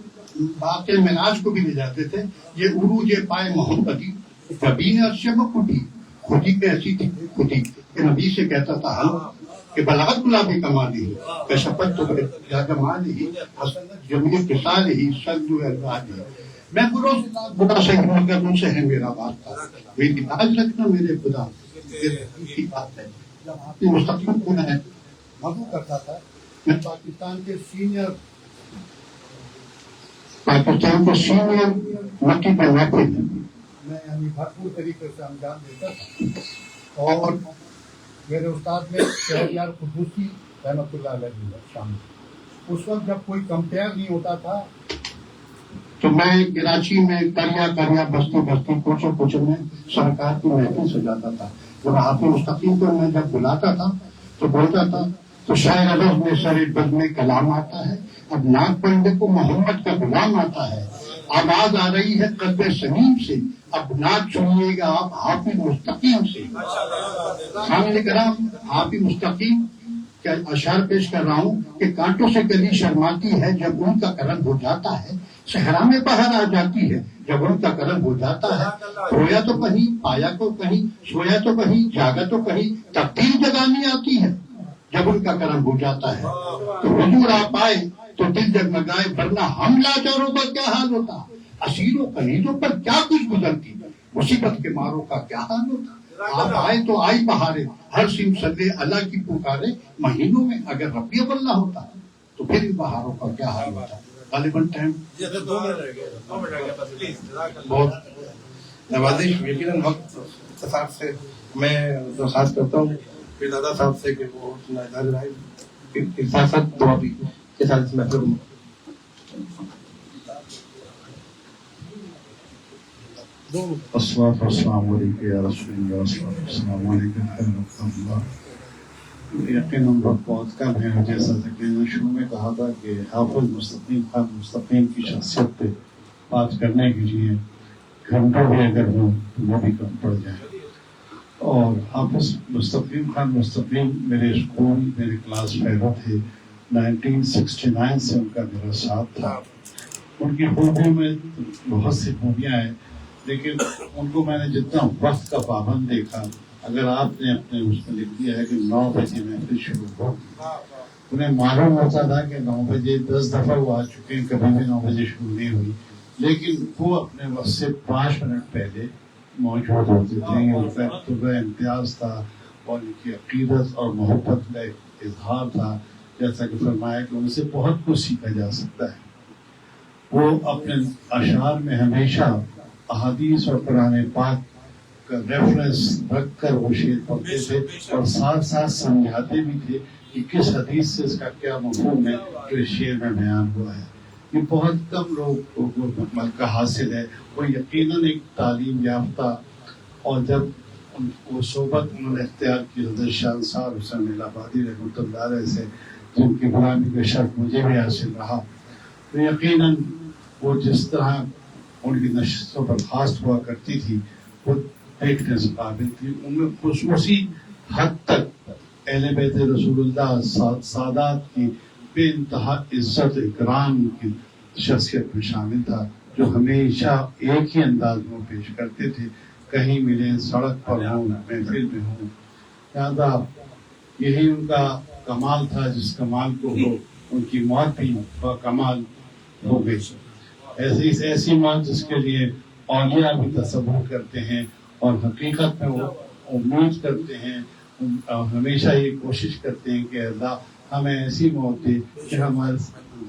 Speaker 13: باقی معراج کو بھی لے جاتے تھے یہ عروج پائے محمدی کبھی نے شب اٹھی خودی پہ ایسی تھی خودی کہ نبی سے کہتا تھا حل کہ بلاغت گلابی کمالی ہے کہ شپت تو یا جمال ہی جمعی قصال ہی سجدو الباد ہی. میں برا سے ان سے ہے میرا واسطہ میری لاج رکھنا میرے خدا کی بات ہے. مستقیم کو میں مدعو کرتا تھا. میں پاکستان کے سینئر مکی پہ محفل میں یعنی بھرپور طریقے سے انجام دیتا تھا. اور میرے استاد میں شہریار قدوسی رحمۃ اللہ علیہ شامل. اس وقت جب کوئی کمپیئر نہیں ہوتا تھا تو میں کراچی میں کریا بستی کوچوں کوچوں میں سرکار کی محفل سجاتا تھا. جب حافظ مستقیم کو میں جب بلاتا تھا تو بولتا تھا تو شاعر ادب میں سر بد میں کلام آتا ہے. اب ناک پڑھنے کو محمد کا غلام آتا ہے. آواز آ رہی ہے قلب سلیم سے اب نعت سنیے گا آپ حافظ مستقیم سے. سامنے کرام حافظ مستقیم کے اشعار پیش کر رہا ہوں کہ کانٹوں سے گلی شرماتی ہے جب ان کا قلم ہو جاتا ہے. صحرا میں باہر آ جاتی ہے جب ان کا قلم ہو جاتا ہے. رویا تو کہیں پایا تو کہیں سویا تو کہیں جاگا تو کہیں تقدیر جگانی آتی ہے جب ان کا قلم ہو جاتا ہے. تو حضور آپ آئے تو دل جگمگائے ورنہ ہم لاچاروں کا کیا حال ہوتا. اسیروں کنیزوں پر کیا کچھ گزرتی مصیبت کے ماروں کا کیا حال ہوتا. آپ آئے تو آئی بہارے ہر سیم صدے اللہ کی پکارے. مہینوں میں اگر ربیع اللہ ہوتا تو پھر ان بہاروں کا کیا حال ہوتا. غالباً ٹائم
Speaker 3: بہت نوازش یقیناً وقت اختصار سے میں درخواست کرتا ہوں پھر دادا صاحب سے کہ وہ ساتھ دعا بھی کے ساتھ اس محفل میں
Speaker 13: السلام علیکم یا رسول اللہ السلام علیکم. یقیناً بہت کم ہے. جیسا کہ میں شروع میں کہا تھا کہ حافظ مستقیم خان مستقیم کی شخصیت پہ بات کرنے کے لیے گھنٹوں بھی اگر ہوں تو وہ بھی کم پڑ جائے. اور حافظ مستقیم خان مستقیم میرے اسکول میرے کلاس فیلو تھے. 1969 سے ان کا میرا ساتھ تھا. ان کی خوبیوں میں بہت سی خوبیاں ہیں لیکن ان کو میں نے جتنا وقت کا پابند دیکھا. اگر آپ نے اپنے اس میں لکھ دیا ہے کہ 9 بجے محفل شروع ہو انہیں معلوم ہوتا تھا کہ 9 بجے 10 دفعہ وہ آ چکے ہیں کبھی بھی 9 بجے شروع نہیں ہوئی لیکن وہ اپنے وقت سے 5 منٹ پہلے موجود ہوتے تھے. ان کا طبع امتیاز تھا اور ان کی عقیدت اور محبت کا ایک اظہار تھا. جیسا کہ فرمایا کہ ان سے بہت کچھ سیکھا جا سکتا ہے. وہ اپنے اشعار میں ہمیشہ احادیث اور قرآن پاک کا ریفرنس رکھ کر وہ شعر پڑھتے تھے اور ساتھ ساتھ سمجھاتے بھی تھے کہ کس حدیث سے اس کا کیا مفہوم ہے جو اس شعر میں بیان ہوا ہے. یہ بہت کم لوگ کو کا حاصل ہے. وہ یقیناً ایک تعلیم یافتہ، اور جب وہ صحبت انہوں نے اختیار کی حضرت شاہ انصار حسین الہ آبادی رحمۃ اللہ علیہ سے، جن کی غلامی کا شرف مجھے بھی حاصل رہا، تو یقیناً وہ جس طرح ان کی نشست و برخاست ہوا کرتی تھی وہ دیکھنے سے قابل تھی. ان میں خصوصی حد تک اہل بیت رسول اللہ سادات کی بے انتہا عزت اکرام کی شخصیت میں شامل تھا، جو ہمیشہ ایک ہی انداز میں پیش کرتے تھے، کہیں ملیں، سڑک پر ہوں، محفل میں ہوں. لہٰذا یہی ان کا کمال تھا، جس کمال کو وہ ان کی موت بھی با کمال ہو گئی. ایسی موت جس کے لیے اولیاء بھی تصور کرتے ہیں اور حقیقت میں وہ امید کرتے ہیں اور ہمیشہ یہ کوشش کرتے ہیں کہ اللہ ہمیں ایسی موت دے کہ ہمارے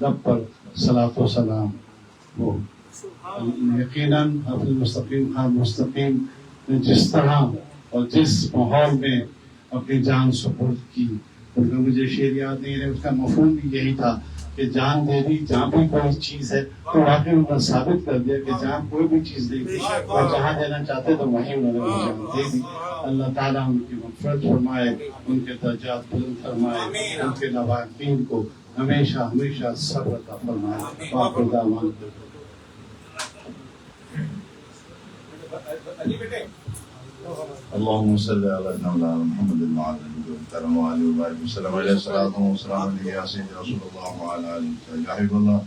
Speaker 13: رب پر صلاۃ و سلام ہو. یقیناً حافظ مستقیم خان مستقیم نے جس طرح اور جس ماحول میں اپنی جان سپرد کی، مجھے شعر یاد نہیں ہے، اس کا مفہوم بھی یہی تھا کہ جان دے دی. جہاں بھی کوئی چیز ہے تو واقعی انہوں نے ثابت کر دیا کہ جہاں کوئی بھی چیز دے دی اور جہاں دینا چاہتے تو وہیں انہوں نے وہ جان دے دی. اللہ تعالیٰ ان کی مغفرت فرمائے، ان کے درجات بلند فرمائے، ان کے لواحقین کو ہمیشہ ہمیشہ صبر عطا فرمائے. وآخر دعوانا
Speaker 10: اللهم صل على مولانا محمد وعلى آله وسلم عليه الصلاة والسلام يا سيدي رسول الله وعلى آله يا حبيب الله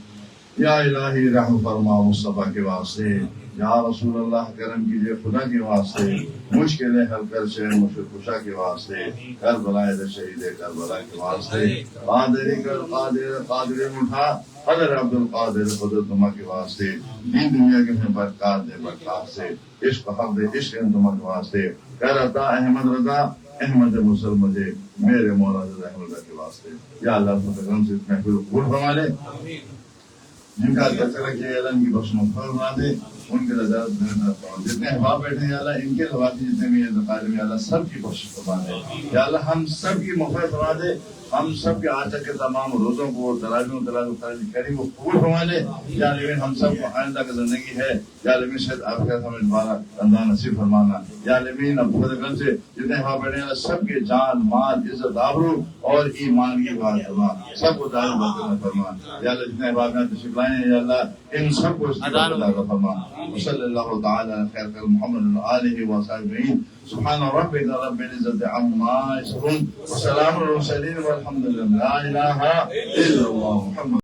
Speaker 10: یا الہی رحم فرما مصطفیٰ کے واسطے، یا رسول اللہ کرم کیجیے خدا کے واسطے، مشکلیں حل کر سے مشکل کشا کے واسطے، کربلا شہید کربلا کے واسطے، قادر مٹھا قدر عبد القادر قدرت نما کے واسطے، دین دنیا کے میں برکات دے برکات سے، عشق حق دے عشق انتما کے واسطے، کر عطا احمد رضا احمد مسلم دے میرے مولا احمد رضا کے واسطے. یا اللہ کرم سے محفوظ قبول فرما لے. جن کا کچرا کیا اللہ ان کی بخش مغفرت فرما دے، ان کے رضا جتنے احباب بیٹھے ہیں اللہ ان کے لواتی جتنے بھی ذکر میں اللہ سب کی بخش فرما دے. یا اللہ ہم سب کی مغفرت فرما دے، ہم سب کے آج تک کے تمام روزوں کو تراویحوں کریم کو قبول فرما لے. یا اللہ ہم سب کو آئندہ کی زندگی ہے، یا اللہ شاید آپ کا ہمیں دوبارہ اللہ نصیب فرمانا. یا اللہ اب خود سے جتنے احباب بیٹھے ہیں اللہ سب کے جان مال عزت آبرو اور ایمان کی بات فرما، سب کو دار برکت فرما. یا اللہ جتنے احباب میں تشریف لائے ہیں یا اللہ ان سب کو استقبال فرما. صلی اللہ تعالی علی خیر خلق محمد آلہ و صحبہ. سبحان ربک رب العزت عما یصفون وسلام علی المرسلین والحمد للہ لا الہ الا اللہ محمد